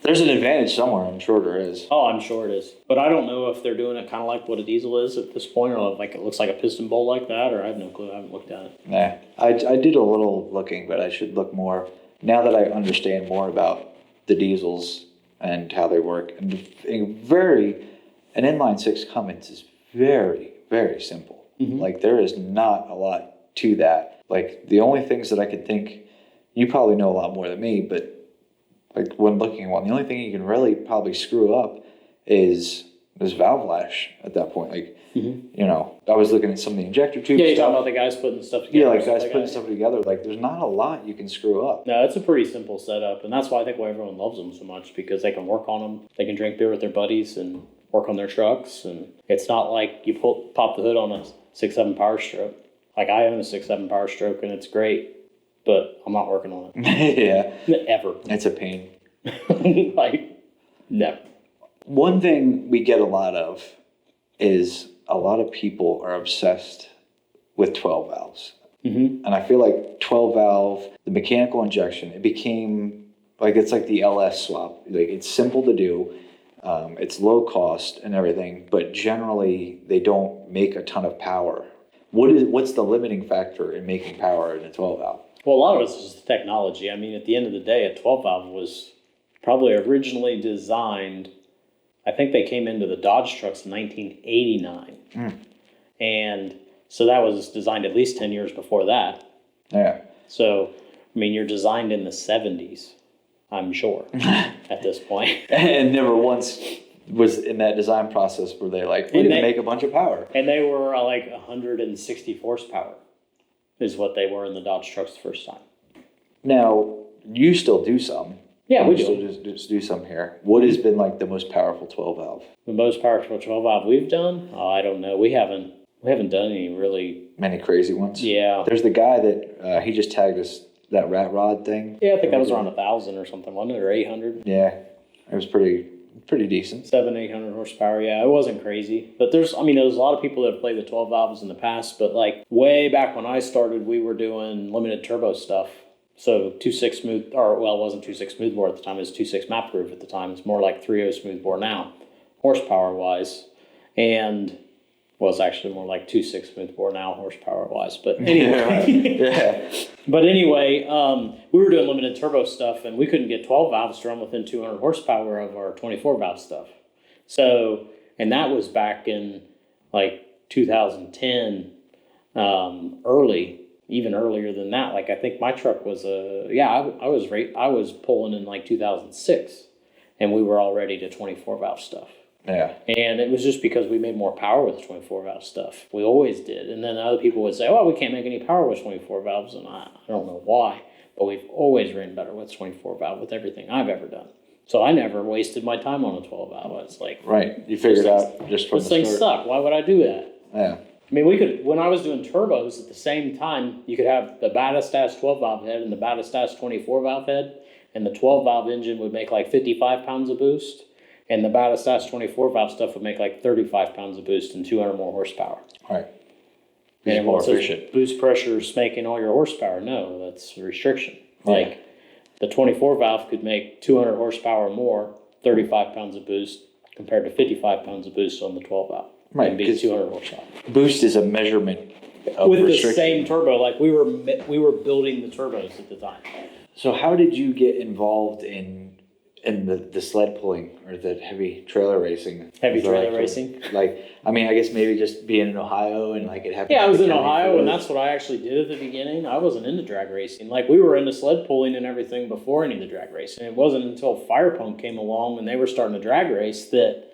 There's an advantage somewhere. I'm sure there is. Oh, I'm sure it is. But I don't know if they're doing it kind of like what a diesel is at this point, or like it looks like a piston bowl like that, or I have no clue. I haven't looked at it. Yeah. I did a little looking, but I should look more. Now that I understand more about the diesels and how they work, and an inline six Cummins is very, very simple. Mm-hmm. Like there is not a lot to that. Like the only things that I could think, you probably know a lot more than me, but like when looking at one, the only thing you can really probably screw up is valve lash at that point. Like, I was looking at some of the injector tubes. Yeah, you're talking about the guys putting stuff together. Yeah, like guys putting stuff together. Like there's not a lot you can screw up. No, it's a pretty simple setup, and that's why I think why everyone loves them so much, because they can work on them. They can drink beer with their buddies and work on their trucks, and it's not like you pop the hood on a 6.7 Power Stroke. Like I own a 6.7 Power Stroke, and it's great, but I'm not working on it. Yeah. Ever. It's a pain. Like, never. One thing we get a lot of is a lot of people are obsessed with 12 valves. Mm-hmm. And I feel like 12 valve, the mechanical injection, it became like, it's like the LS swap. Like it's simple to do. It's low cost and everything, but generally they don't make a ton of power. What's the limiting factor in making power in a 12 valve? Well, a lot of it is technology. I mean, at the end of the day, a 12 valve was probably originally designed, I think they came into the Dodge trucks in 1989. And so that was designed at least 10 years before that. Yeah. So I mean, you're designed in the 70s, I'm sure, at this point. And never once was in that design process where they like, we're going to make a bunch of power. And they were like 160 horsepower is what they were in the Dodge trucks the first time. Now, you still do some. Yeah, we still do. just do some here. What has been like the most powerful 12 valve? The most powerful 12 valve we've done? Oh, I don't know. We haven't done any really... Many crazy ones? Yeah. There's the guy that, he just tagged us, that rat rod thing. Yeah, I think that was around 1,000 or something, wasn't it? Or 800? Yeah. It was pretty decent. 700-800 horsepower. Yeah, it wasn't crazy. But there's a lot of people that have played with 12 valves in the past, but like way back when I started, we were doing limited turbo stuff. So 2.6 smooth, or well, it wasn't 2.6 smoothbore at the time, it was 2.6 map groove at the time. It's more like 3.0 smoothbore now, horsepower wise. And well, it's actually more like 2.6 smoothbore now, horsepower wise. But anyway, Yeah. But anyway, we were doing limited turbo stuff, and we couldn't get 12 valves to run within 200 horsepower of our 24 valve stuff. So, and that was back in like 2010, early. Even earlier than that. Like I think my truck was I was pulling in like 2006, and we were already to 24 valve stuff. Yeah. And it was just because we made more power with 24 valve stuff. We always did. And then other people would say, "Oh, we can't make any power with 24 valves," and I don't know why, but we've always ran better with 24 valve with everything I've ever done. So I never wasted my time on a 12 valve. I was like, right. You figured out just from the start. This thing suck. Why would I do that? Yeah. I mean, we could, when I was doing turbos at the same time, you could have the baddest ass 12 valve head and the baddest ass 24 valve head, and the 12 valve engine would make like 55 pounds of boost, and the baddest ass 24 valve stuff would make like 35 pounds of boost and 200 more horsepower. Right. And more efficient. Boost pressure is making all your horsepower. No, that's a restriction. Yeah. Like the 24 valve could make 200 horsepower more, 35 pounds of boost, compared to 55 pounds of boost on the 12 valve. Right, And be 200 horsepower. Boost is a measurement of With restriction. the same turbo, like we were building the turbos at the time. So how did you get involved in the sled pulling or the heavy trailer racing? Heavy trailer racing? Like, I mean, I guess maybe just being in Ohio and like it happened. Yeah, I was in County Ohio, for and those. that's what I actually did at the beginning. I wasn't into drag racing. Like, we were into sled pulling and everything before any of the drag racing. It wasn't until Fire Punk came along and they were starting to drag race that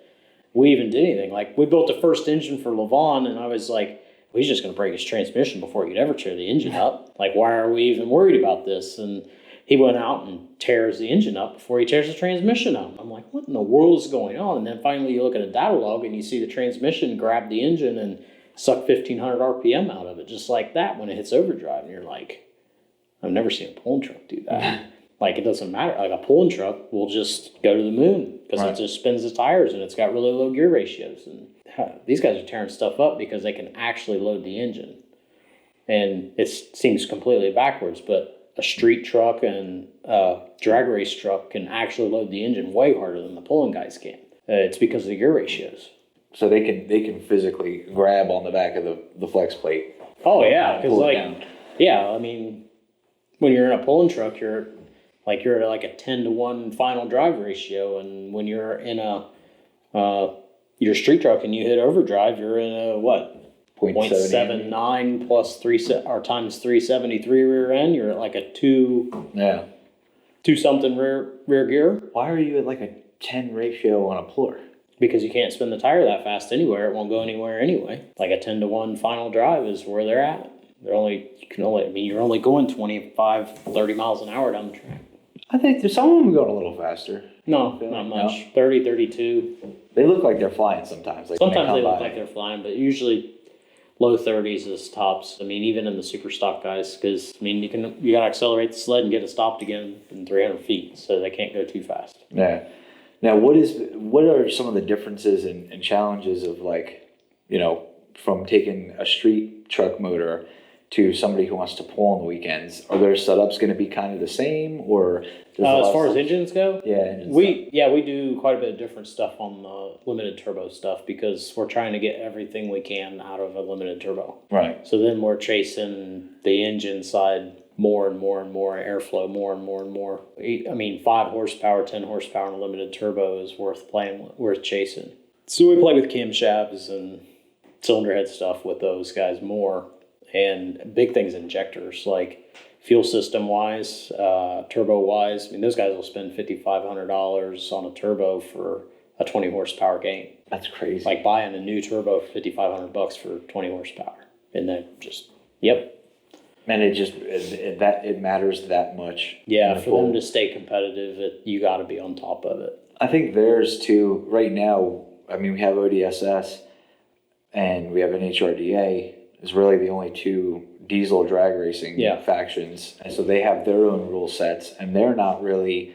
we even did anything. Like, we built the first engine for Levon, and I was like, well, he's just going to break his transmission before he'd ever tear the engine up. Like, why are we even worried about this? And he went out and tears the engine up before he tears the transmission up. I'm like, what in the world is going on? And then finally you look at a data log and you see the transmission grab the engine and suck 1,500 RPM out of it, just like that when it hits overdrive. And you're like, I've never seen a pulling truck do that. Like, it doesn't matter. Like, a pulling truck will just go to the moon because it just spins the tires and it's got really low gear ratios. And these guys are tearing stuff up because they can actually load the engine. And it seems completely backwards, but a street truck and a drag race truck can actually load the engine way harder than the pulling guys can. It's because of the gear ratios. So they can physically grab on the back of the flex plate. Oh yeah, because pull it like down. yeah, I mean, when you're in a pulling truck, you're at like a 10-to-1 final drive ratio, and when you're in a your street truck and you hit overdrive, you're in a what? 0.79 plus 3 or times 373 rear end. You're at like a 2 something rear gear. Why are you at like a 10 ratio on a puller? Because you can't spin the tire that fast anywhere. It won't go anywhere anyway. Like a 10-to-1 final drive is where they're at. You're only going 25, 30 miles an hour down the track. I think some of them are going a little faster. No, not much. 30, 32. They look like they're flying sometimes. Like Sometimes when they look come by. like they're flying, but usually low 30s is tops. I mean, even in the super stock guys, because I mean, you got to accelerate the sled and get it stopped again in 300 feet, so they can't go too fast. Yeah. Now, what are some of the differences and challenges of like, from taking a street truck motor to somebody who wants to pull on the weekends? Are their setups going to be kind of the same, or as far as engines go? Yeah, we do quite a bit of different stuff on the limited turbo stuff because we're trying to get everything we can out of a limited turbo. Right. So then we're chasing the engine side more and more and more, airflow more and more and more. I mean, 5 horsepower, 10 horsepower on a limited turbo is worth chasing. So we play with camshafts and cylinder head stuff with those guys more. And big things, injectors. Like, fuel system wise, turbo wise. I mean, those guys will spend $5,500 on a turbo for a 20 horsepower game. That's crazy. Like buying a new turbo for $5,500 for 20 horsepower. And then just, yep. And it matters that much. Yeah, for them to stay competitive, you got to be on top of it. I think theirs too, right now, I mean, we have ODSS and we have an HRDA, is really the only two diesel drag racing factions. And so they have their own rule sets, and they're not really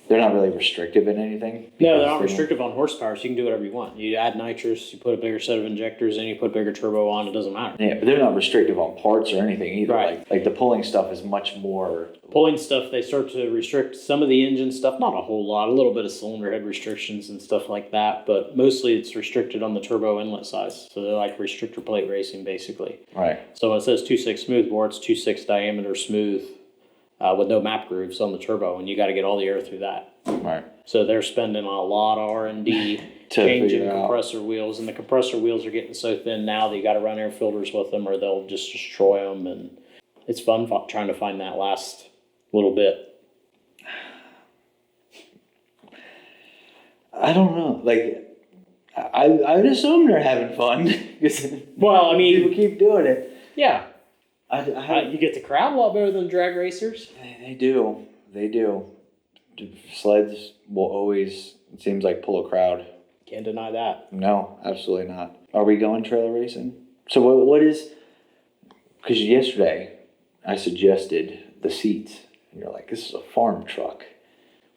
restrictive in anything. No, they're not restrictive on horsepower, so you can do whatever you want. You add nitrous, you put a bigger set of injectors in, you put a bigger turbo on, it doesn't matter. Yeah, but they're not restrictive on parts or anything either. Right. Like the pulling stuff is much more... Pulling stuff, they start to restrict some of the engine stuff, not a whole lot, a little bit of cylinder head restrictions and stuff like that, but mostly it's restricted on the turbo inlet size. So they're like restrictor plate racing, basically. Right. So when it says 2.6 smooth bore, it's 2.6 diameter smooth with no map grooves on the turbo, and you got to get all the air through that. Right. So they're spending a lot of R&D changing compressor wheels, and the compressor wheels are getting so thin now that you got to run air filters with them, or they'll just destroy them. And it's fun trying to find that last little bit. I don't know. Like, I would assume they're having fun. Well, I mean, people keep doing it. Yeah. You get the crowd a lot better than drag racers. They do. Sleds will always, it seems like, pull a crowd. Can't deny that. No, absolutely not. Are we going trailer racing? So what is, because yesterday I suggested the seats, and you're like, this is a farm truck.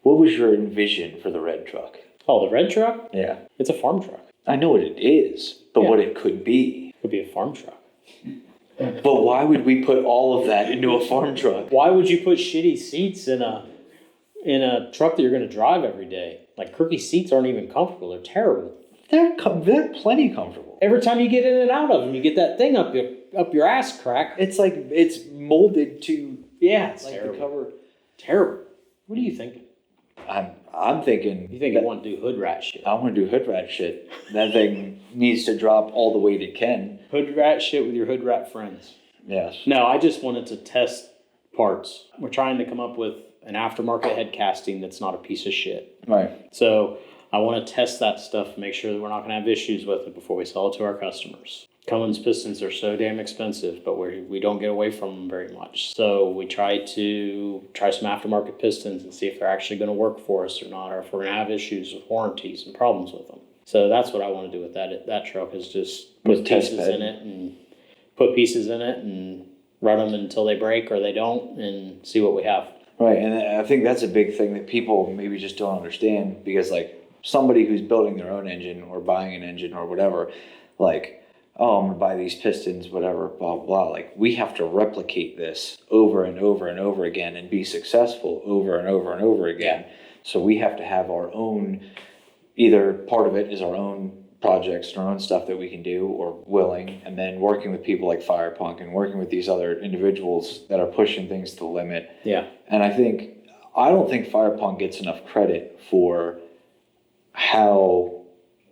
What was your envision for the red truck? Oh, the red truck? Yeah. It's a farm truck. I know what it is, but what it could be. It could be a farm truck. But why would we put all of that into a farm truck? Why would you put shitty seats in a truck that you're going to drive every day? Like, Kirky seats aren't even comfortable. They're terrible. They're plenty comfortable. Every time you get in and out of them, you get that thing up your ass crack. It's like it's molded to it's like terrible. the cover. Terrible. What are you thinking? I'm thinking. You think you want to do hood rat shit? I want to do hood rat shit. That thing needs to drop all the weight it can. Hood rat shit with your hood rat friends. Yes. No, I just wanted to test parts. We're trying to come up with an aftermarket head casting that's not a piece of shit. Right. So I want to test that stuff, make sure that we're not going to have issues with it before we sell it to our customers. Cummins pistons are so damn expensive, but we don't get away from them very much. So we try some aftermarket pistons and see if they're actually going to work for us or not, or if we're going to have issues with warranties and problems with them. So that's what I want to do with that truck, is just put pieces in it and run them until they break or they don't, and see what we have. Right, and I think that's a big thing that people maybe just don't understand, because like somebody who's building their own engine or buying an engine or whatever, like, oh, I'm gonna buy these pistons, whatever, blah, blah. Like, we have to replicate this over and over and over again and be successful over and over and over again. Yeah. So we have to have our own, either part of it is our own projects and our own stuff that we can do or willing, and then working with people like Firepunk and working with these other individuals that are pushing things to the limit. Yeah. And I don't think Firepunk gets enough credit for how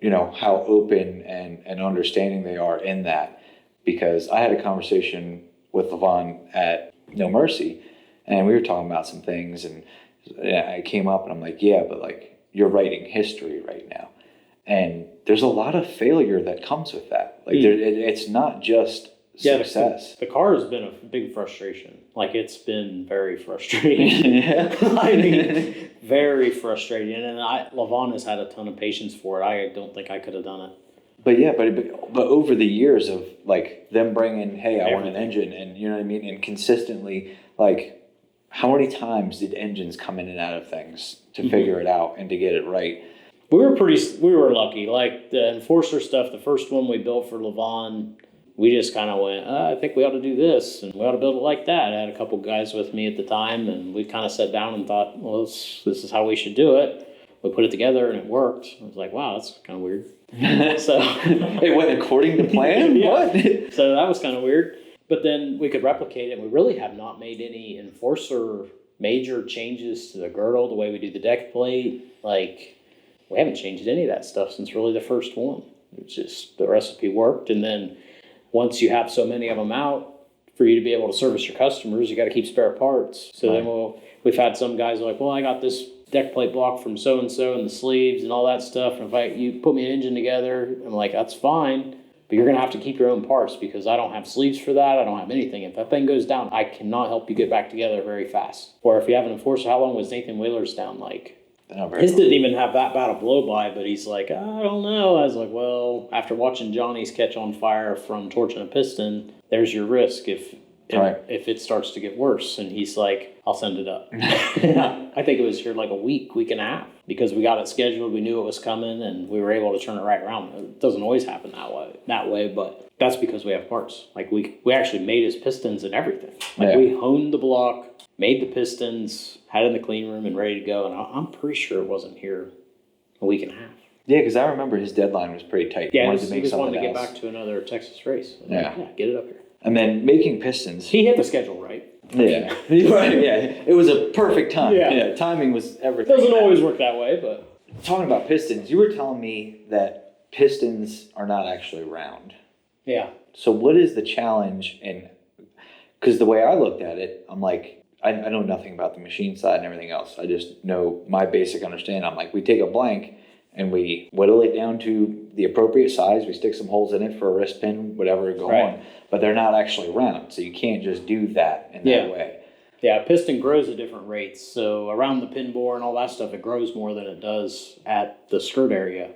open and understanding they are in that, because I had a conversation with Levon at No Mercy, and we were talking about some things, and I came up and I'm like, yeah, but like, you're writing history right now, and there's a lot of failure that comes with that. Like, it's not just success. The car has been a big frustration. Like, it's been very frustrating. Yeah. I mean, very frustrating. And Levon has had a ton of patience for it. I don't think I could have done it. But over the years of like them bringing, hey, I want an engine, and you know what I mean, and consistently, like, how many times did engines come in and out of things to figure it out and to get it right? We were lucky. Like the Enforcer stuff, the first one we built for Levon, we just kind of went, I think we ought to do this, and we ought to build it like that. I had a couple guys with me at the time, and we kind of sat down and thought, well, this is how we should do it. We put it together, and it worked. I was like, wow, that's kind of weird. So it went according to plan? Yeah. What? So that was kind of weird. But then we could replicate it. We really have not made any Enforcer major changes to the girdle, the way we do the deck plate. Like, we haven't changed any of that stuff since really the first one. It's just the recipe worked, and then once you have so many of them out, for you to be able to service your customers, you got to keep spare parts. So then we've had some guys like, well, I got this deck plate block from so-and-so and the sleeves and all that stuff. And if you put me an engine together, I'm like, that's fine. But you're going to have to keep your own parts because I don't have sleeves for that. I don't have anything. If that thing goes down, I cannot help you get back together very fast. Or if you have an enforcer, how long was Nathan Wheeler's down? Like, his didn't even have that bad a blow-by, but he's like, I don't know. I was like, well, after watching Johnny's catch on fire from torching a piston, there's your risk if it starts to get worse. And he's like, I'll send it up. I think it was here like a week and a half because we got it scheduled. We knew it was coming and we were able to turn it right around. It doesn't always happen that way, but that's because we have parts. Like we actually made his pistons and everything. Like we honed the block, made the pistons, had it in the clean room and ready to go. And I'm pretty sure it wasn't here a week and a half. Yeah, because I remember his deadline was pretty tight. Yeah, he just wanted to get back to another Texas race. Yeah, get it up here. And then making pistons. He hit the schedule right. Yeah, right. Yeah, it was a perfect time. Yeah, timing was everything. Doesn't always work that way, but talking about pistons, you were telling me that pistons are not actually round. Yeah. So what is the challenge? And because the way I looked at it, I'm like, I know nothing about the machine side and everything else. I just know my basic understanding. I'm like, we take a blank and we whittle it down to the appropriate size. We stick some holes in it for a wrist pin, whatever, go on. But they're not actually round, so you can't just do that in that way. Yeah, piston grows at different rates. So around the pin bore and all that stuff, it grows more than it does at the skirt area.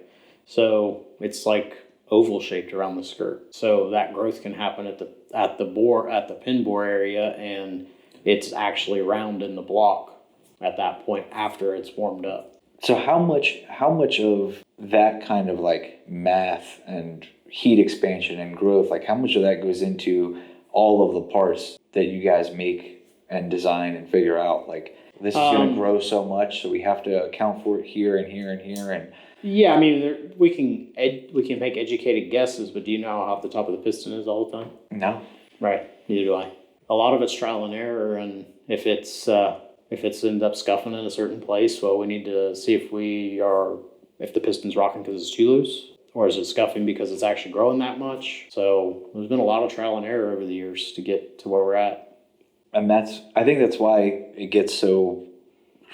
So it's like oval shaped around the skirt. So that growth can happen at the pin bore area, and it's actually round in the block at that point after it's warmed up. So how much of that kind of like math and heat expansion and growth, like how much of that goes into all of the parts that you guys make and design and figure out? Like this is going to grow so much, so we have to account for it here and here and here. And yeah, I mean, we can make educated guesses, but do you know how the top of the piston is all the time? No. Right. Neither do I. A lot of it's trial and error, and if it's ends up scuffing in a certain place, well, we need to see if the piston's rocking because it's too loose, or is it scuffing because it's actually growing that much? So there's been a lot of trial and error over the years to get to where we're at. And I think that's why it gets so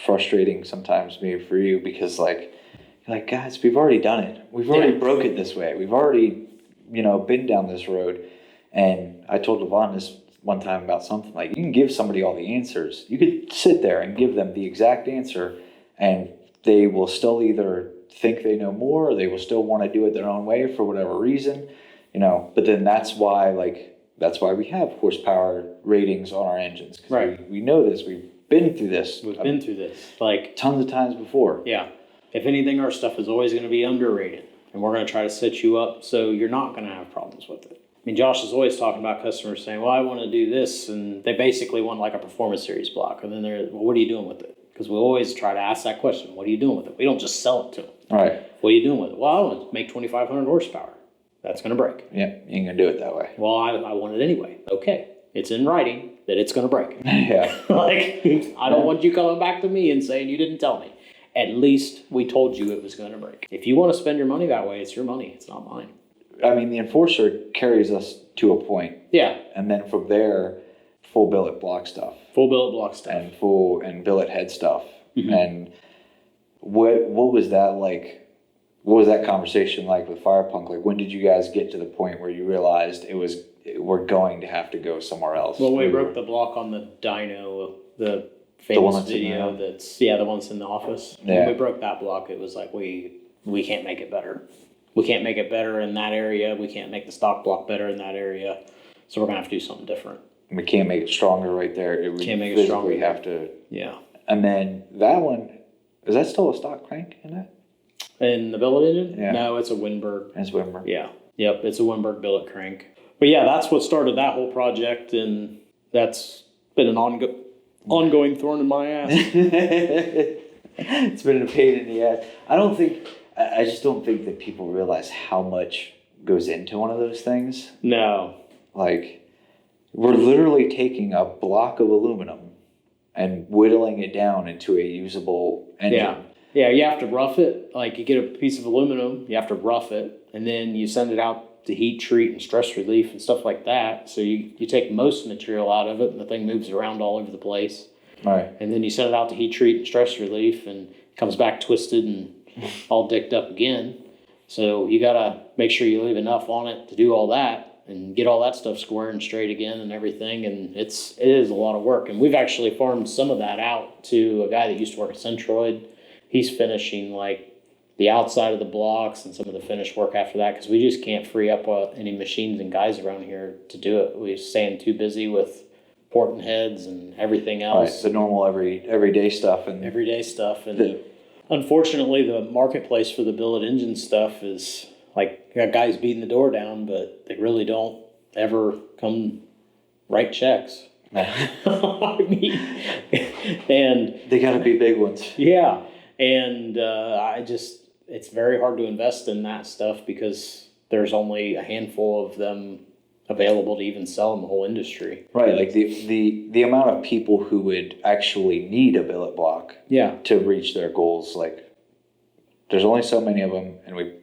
frustrating sometimes maybe for you, because like, you're like, guys, we've already done it. We've already broke it this way. We've already, been down this road. And I told Levon this one time about something like, you can give somebody all the answers. You could sit there and give them the exact answer and they will still either think they know more or they will still want to do it their own way for whatever reason, but then that's why we have horsepower ratings on our engines. Right. We know this. We've been through this. We've been through this like tons of times before. Yeah. If anything, our stuff is always going to be underrated, and we're going to try to set you up so you're not going to have problems with it. I mean, Josh is always talking about customers saying, well, I want to do this, and they basically want like a performance series block, and then they're, well, what are you doing with it? Because we always try to ask that question, what are you doing with it? We don't just sell it to them. All right. What are you doing with it? Well, I want to make 2,500 horsepower. That's going to break. Yeah, you ain't going to do it that way. Well, I want it anyway. Okay. It's in writing that it's going to break. Yeah. Like, I don't want you coming back to me and saying you didn't tell me. At least we told you it was going to break. If you want to spend your money that way, it's your money. It's not mine. I mean, the enforcer carries us to a point. Yeah. And then from there, full billet block stuff. Full billet block stuff. And billet head stuff. Mm-hmm. And what was that like? What was that conversation like with Firepunk? Like, when did you guys get to the point where you realized we're going to have to go somewhere else? Well, we broke the block on the dyno, the famous video the one that's in the office. Yeah. When we broke that block, it was like, we can't make it better. We can't make it better in that area. We can't make the stock block better in that area. So we're going to have to do something different. We can't make it stronger right there. Can't make it stronger. We have to. Yeah. And then that one, is that still a stock crank in that? In the billet engine? Yeah. No, it's a Winberg. It's Winberg. Yeah. Yep, it's a Winberg billet crank. But yeah, that's what started that whole project, and that's been an ongoing thorn in my ass. It's been a pain in the ass. I just don't think that people realize how much goes into one of those things. No. Like, we're literally taking a block of aluminum and whittling it down into a usable engine. Yeah. Yeah, you have to rough it. Like, you get a piece of aluminum, you have to rough it, and then you send it out to heat treat and stress relief and stuff like that. So you take most material out of it and the thing moves around all over the place. Right. And then you send it out to heat treat and stress relief and it comes back twisted and all dicked up again. So you got to make sure you leave enough on it to do all that and get all that stuff square and straight again and everything. And it is a lot of work. And we've actually farmed some of that out to a guy that used to work at Centroid. He's finishing like the outside of the blocks and some of the finish work after that, because we just can't free up any machines and guys around here to do it. We're staying too busy with porting heads and everything else. Right, the normal everyday stuff. And Unfortunately, the marketplace for the billet engine stuff is like, you got guys beating the door down, but they really don't ever come write checks. I mean, and they got to be big ones. Yeah. And it's very hard to invest in that stuff because there's only a handful of them available to even sell in the whole industry. Right, like the amount of people who would actually need a billet block to reach their goals, like there's only so many of them, and we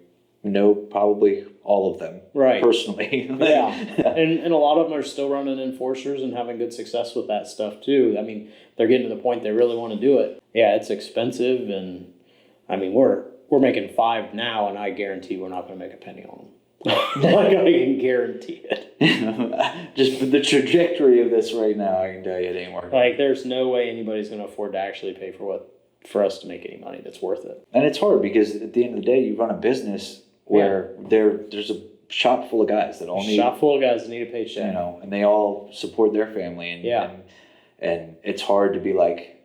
know probably all of them personally. Yeah. And a lot of them are still running enforcers and having good success with that stuff too. I mean, they're getting to the point they really want to do it. Yeah, it's expensive, and I mean, we're making 5 now, and I guarantee we're not going to make a penny on them. Like, I can guarantee it. Just the trajectory of this right now, I can tell you it ain't working. Like, there's no way anybody's going to afford to actually pay for us to make any money that's worth it. And it's hard because at the end of the day, you run a business where there's a shop full of guys that all need a paycheck. You know, and they all support their family, and it's hard to be like,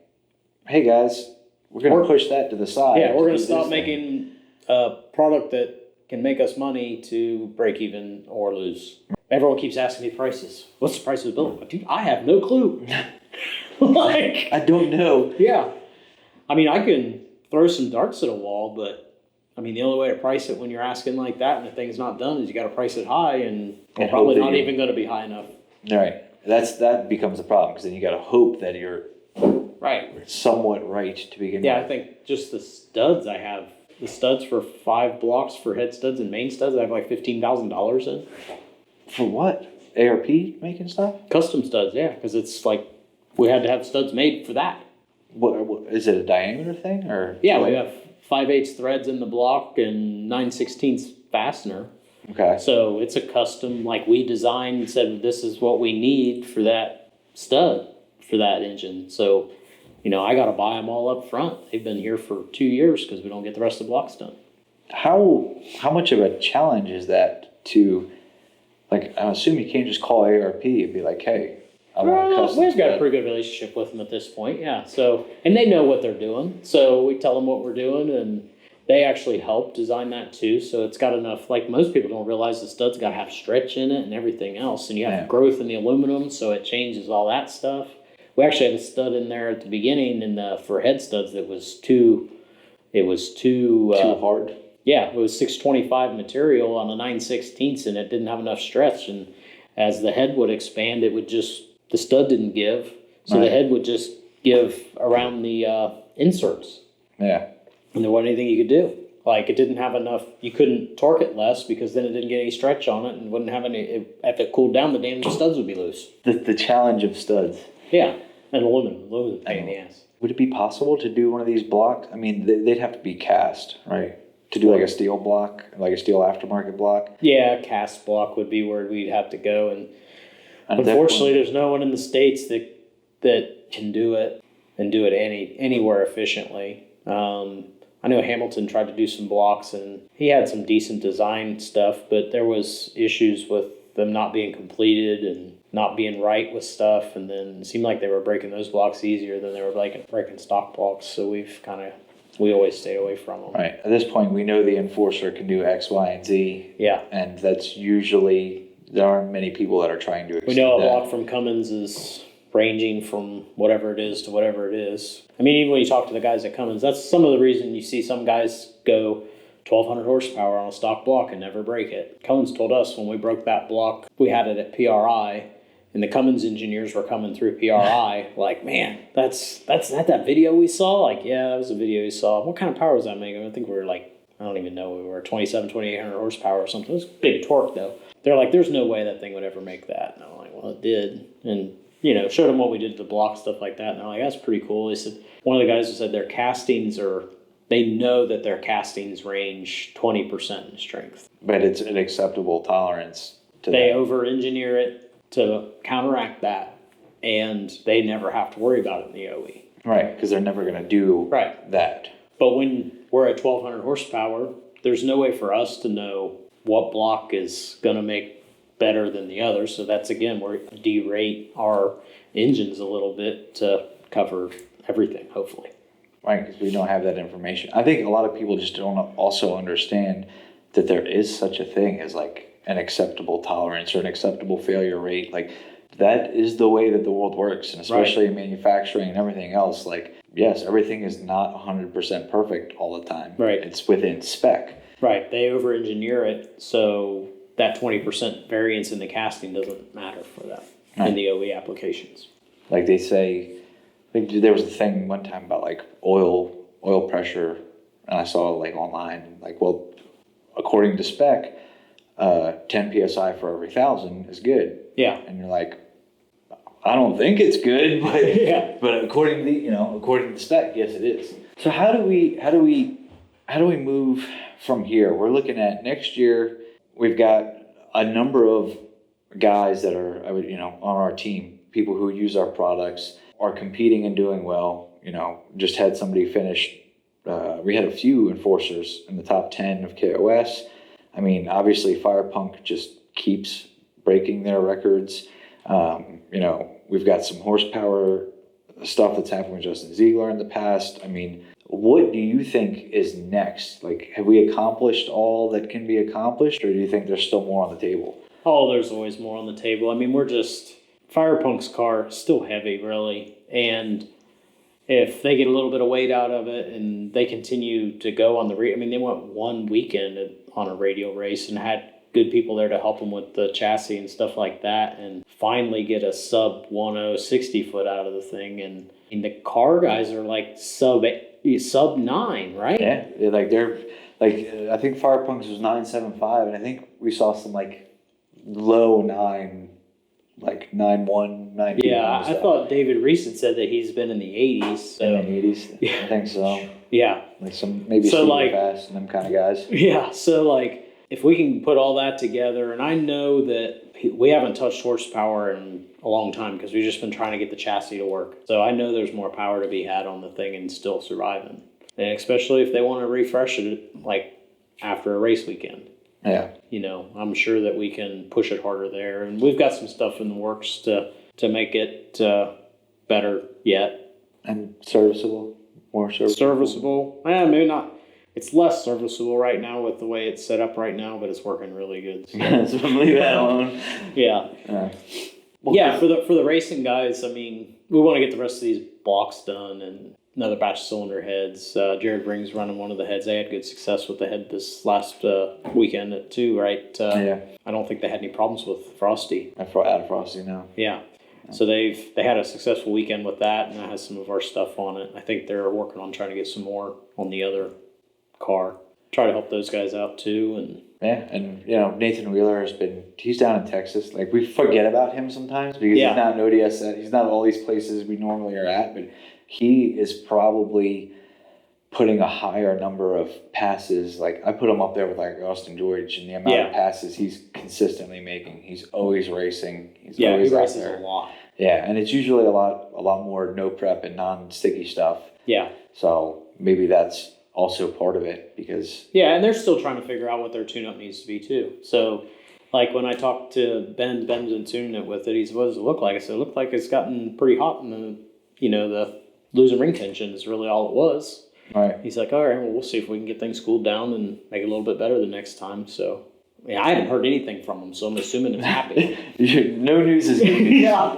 hey guys, we're going to push that to the side. Yeah, we're going to stop making a product that can make us money to break even or lose. Everyone keeps asking me prices. What's the price of the billet? Dude, I have no clue. Like, I don't know. Yeah. I mean, I can throw some darts at a wall, but I mean, the only way to price it when you're asking like that and the thing's not done is you got to price it high, and we're probably not even going to be high enough. Right. That becomes a problem because then you got to hope that you're somewhat right to begin with. Yeah, I think just the studs I have. The studs for 5 blocks for head studs and main studs, I have like $15,000 in. For what? ARP making stuff? Custom studs, yeah, because it's like we had to have studs made for that. What is it, a diameter thing or? Yeah, we have 5/8 threads in the block and 9/16 fastener. Okay. So it's a custom, like we designed and said this is what we need for that stud for that engine. So, you know, I got to buy them all up front. They've been here for 2 years because we don't get the rest of the blocks done. How much of a challenge is that to, like, I assume you can't just call ARP and be like, hey, I want a custom. We've got a pretty good relationship with them at this point, yeah. So, and they know what they're doing. So we tell them what we're doing, and they actually help design that too. So it's got enough, like most people don't realize the stud's got to have stretch in it and everything else. And you have growth in the aluminum, so it changes all that stuff. We actually had a stud in there at the beginning for head studs that was too hard. Yeah, it was 625 material on a 9/16, and it didn't have enough stretch. And as the head would expand, the stud didn't give, so the head would just give around the inserts. Yeah, and there wasn't anything you could do. Like, it didn't have enough. You couldn't torque it less because then it didn't get any stretch on it, and wouldn't have any. If it cooled down, the damn studs would be loose. The challenge of studs. Yeah. And aluminum pain in the ass. Would it be possible to do one of these blocks? I mean, they'd have to be cast, right? To do like a steel block, like a steel aftermarket block? Yeah, a cast block would be where we'd have to go. And unfortunately, there's no one in the States that can do it and do it anywhere efficiently. I know Hamilton tried to do some blocks, and he had some decent design stuff, but there was issues with them not being completed and not being right with stuff, and then it seemed like they were breaking those blocks easier than they were breaking stock blocks, so we always stayed away from them. Right. At this point, we know the enforcer can do X, Y, and Z. Yeah. And that's usually, there aren't many people that are trying to exceed We know a that. block from Cummins is ranging from whatever it is to whatever it is. I mean, even when you talk to the guys at Cummins, that's some of the reason you see some guys go 1,200 horsepower on a stock block and never break it. Cummins told us when we broke that block, we had it at PRI, and the Cummins engineers were coming through PRI like, man, that's that video we saw? Like, yeah, that was a video we saw. What kind of power was that making? I think we were like I don't even know, we were 2,800 horsepower or something. It was big torque though. They're like, there's no way that thing would ever make that. And I'm like, well, it did. And, showed them what we did to the block, stuff like that. And they're like, that's pretty cool. They said, one of the guys said their castings they know that their castings range 20% in strength. But it's an acceptable tolerance to They that. over-engineer it to counteract that, and they never have to worry about it in the OE. Right, because they're never going to do that. But when we're at 1,200 horsepower, there's no way for us to know what block is going to make better than the other. So that's, again, where we derate our engines a little bit to cover everything, hopefully. Right, because we don't have that information. I think a lot of people just don't also understand that there is such a thing as like an acceptable tolerance or an acceptable failure rate. Like that is the way that the world works, and especially in manufacturing and everything else. Like, yes, everything is not 100% perfect all the time. Right. It's within spec. Right. They over-engineer it, so that 20% variance in the casting doesn't matter for them in the OE applications. Like they say, there was a thing one time about like oil pressure, and I saw it like online. Like, well, according to spec, 10 psi for every 1,000 is good. Yeah. And you're like, I don't think it's good, but Yeah. but according to the spec, yes, it is. So how do we move from here? We're looking at next year. We've got a number of guys that are on our team, people who use our products, are competing and doing well. Just had somebody finish. We had a few enforcers in the top 10 of KOS. I mean, obviously, Firepunk just keeps breaking their records. We've got some horsepower stuff that's happened with Justin Ziegler in the past. I mean, what do you think is next? Like, have we accomplished all that can be accomplished, or do you think there's still more on the table? Oh, there's always more on the table. I mean, Firepunk's car is still heavy, really. And if they get a little bit of weight out of it and they continue to go on they went one weekend on a radial race and had good people there to help them with the chassis and stuff like that, and finally get a sub 10 60 foot out of the thing. And the car guys are like sub 9, right? Yeah, they're I think Firepunk's was 9.75, and I think we saw some like low 9, like 9.1, 9.2. Yeah, I thought David Reese had said that he's been in the 80s. So. In the 80s, I think so. Yeah, Like some maybe so super fast and them kind of guys. Yeah, so if we can put all that together, and I know that we haven't touched horsepower in a long time because we've just been trying to get the chassis to work. So I know there's more power to be had on the thing and still surviving. And especially if they want to refresh it after a race weekend. Yeah. I'm sure that we can push it harder there. And we've got some stuff in the works to make it better yet. And serviceable? More serviceable? Serviceable. Maybe not. It's less serviceable right now with the way it's set up right now, but it's working really good. So. So leave that alone. Yeah. For the racing guys, we want to get the rest of these blocks done and another batch of cylinder heads. Jared Ring's running one of the heads. They had good success with the head this last weekend too, right? Yeah. I don't think they had any problems with Frosty. Out of Frosty now. Yeah. So they had a successful weekend with that, and that has some of our stuff on it. I think they're working on trying to get some more on the other car. Try to help those guys out too. And yeah, and Nathan Wheeler he's down in Texas. Like, we forget about him sometimes because he's not an ODS set. He's not all these places we normally are at, but he is probably putting a higher number of passes. Like, I put him up there with like Austin George, and the amount of passes he's consistently making. He's always racing. He's always he races out there. a lot. Yeah, and it's usually a lot more no prep and non-sticky stuff. Yeah. So maybe that's also part of it because... Yeah, and they're still trying to figure out what their tune-up needs to be too. So, when I talked to Ben's been tuning it with it, he said, what does it look like? I said, it looked like it's gotten pretty hot in the losing ring tension is really all it was. Right. He's like, all right, well, we'll see if we can get things cooled down and make it a little bit better the next time. So, I haven't heard anything from him, so I'm assuming it's happy. No news is good news. Yeah.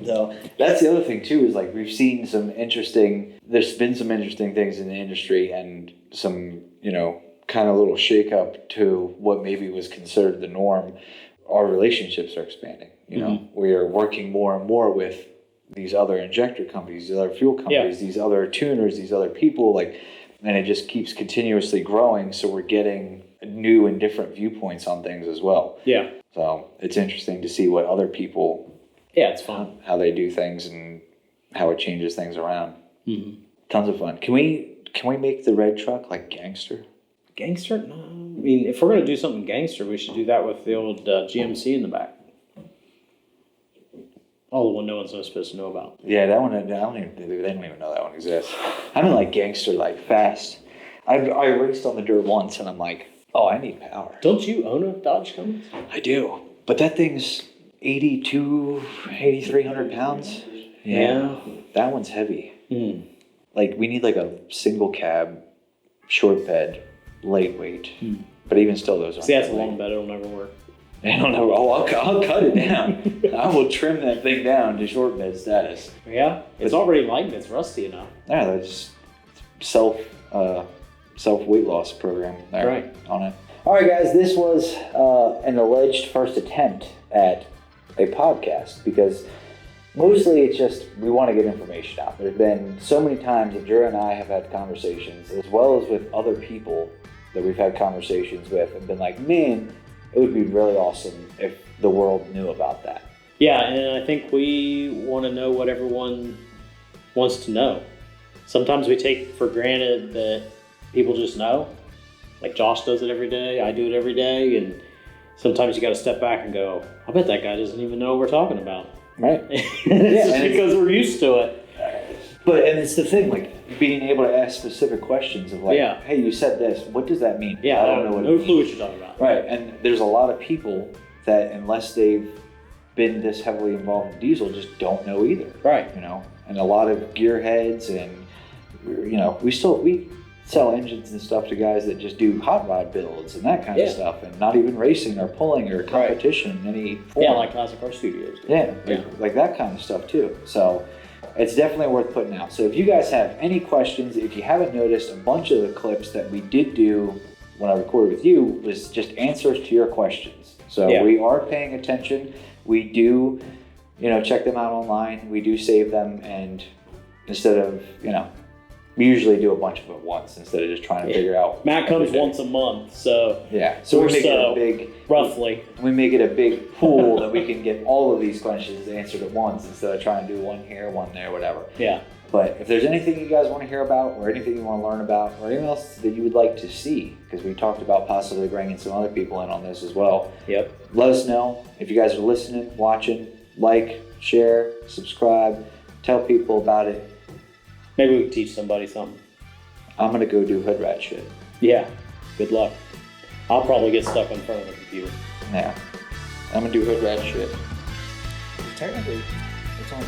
So that's the other thing too, is like we've seen there's been some interesting things in the industry and some, kind of little shake up to what maybe was considered the norm. Our relationships are expanding. We are working more and more with these other injector companies, these other fuel companies, these other tuners, these other people. Like, and it just keeps continuously growing. So we're getting new and different viewpoints on things as well. Yeah. So it's interesting to see what other people, it's fun. How they do things and how it changes things around. Mm-hmm. Tons of fun. Can we make the red truck like gangster? Gangster? No. I mean, if we're going to do something gangster, we should do that with the old GMC in the back. Oh, the one no one's supposed to know about. Yeah, that one, they don't even know that one exists. I mean, like gangster, like fast. I raced on the dirt once and I'm like, oh, I need power. Don't you own a Dodge Cummins? I do. But that thing's 8,300 pounds. Yeah. That one's heavy. Mm. Like, we need like a single cab, short bed, lightweight. Mm. But even still, those aren't. See, that's a long bed. It'll never work. I don't know. Oh, I'll cut it down. I will trim that thing down to short bed status. Yeah? It's already light and it's rusty enough. Yeah, that's self weight loss program there on it. All right, guys, this was an alleged first attempt at a podcast because mostly it's just we want to get information out. There's been so many times that Drew and I have had conversations, as well as with other people that we've had conversations with, and been like, man, it would be really awesome if the world knew about that. Yeah, and I think we want to know what everyone wants to know. Sometimes we take for granted that people just know. Like Josh does it every day, I do it every day, and sometimes you got to step back and go, I bet that guy doesn't even know what we're talking about. Right. It's because we're used to it. And it's the thing, like being able to ask specific questions of like, hey, you said this, what does that mean? Yeah, I don't know what no clue what you're talking about. Right, and there's a lot of people that unless they've been this heavily involved in diesel just don't know either. Right. You know, and a lot of gearheads and, you know, we sell engines and stuff to guys that just do hot rod builds and that kind of stuff, and not even racing or pulling or competition in any form. Yeah, like Classic Car Studios. Like that kind of stuff too. So it's definitely worth putting out. So if you guys have any questions, if you haven't noticed, a bunch of the clips that we did do when I recorded with you was just answers to your questions. So we are paying attention. We do, check them out online. We do save them, and instead of, we usually do a bunch of it at once instead of just trying to figure out. Matt comes once a month, so so we make it a big, roughly. We make it a big pool that we can get all of these questions answered at once instead of trying to do one here, one there, whatever. Yeah. But if there's anything you guys want to hear about, or anything you want to learn about, or anything else that you would like to see, because we talked about possibly bringing some other people in on this as well. Yep. Let us know. If you guys are listening, watching, like, share, subscribe, tell people about it. Maybe we can teach somebody something. I'm going to go do hood rat shit. Yeah. Good luck. I'll probably get stuck in front of the computer. Yeah. I'm going to do hood rat shit. Technically, it's only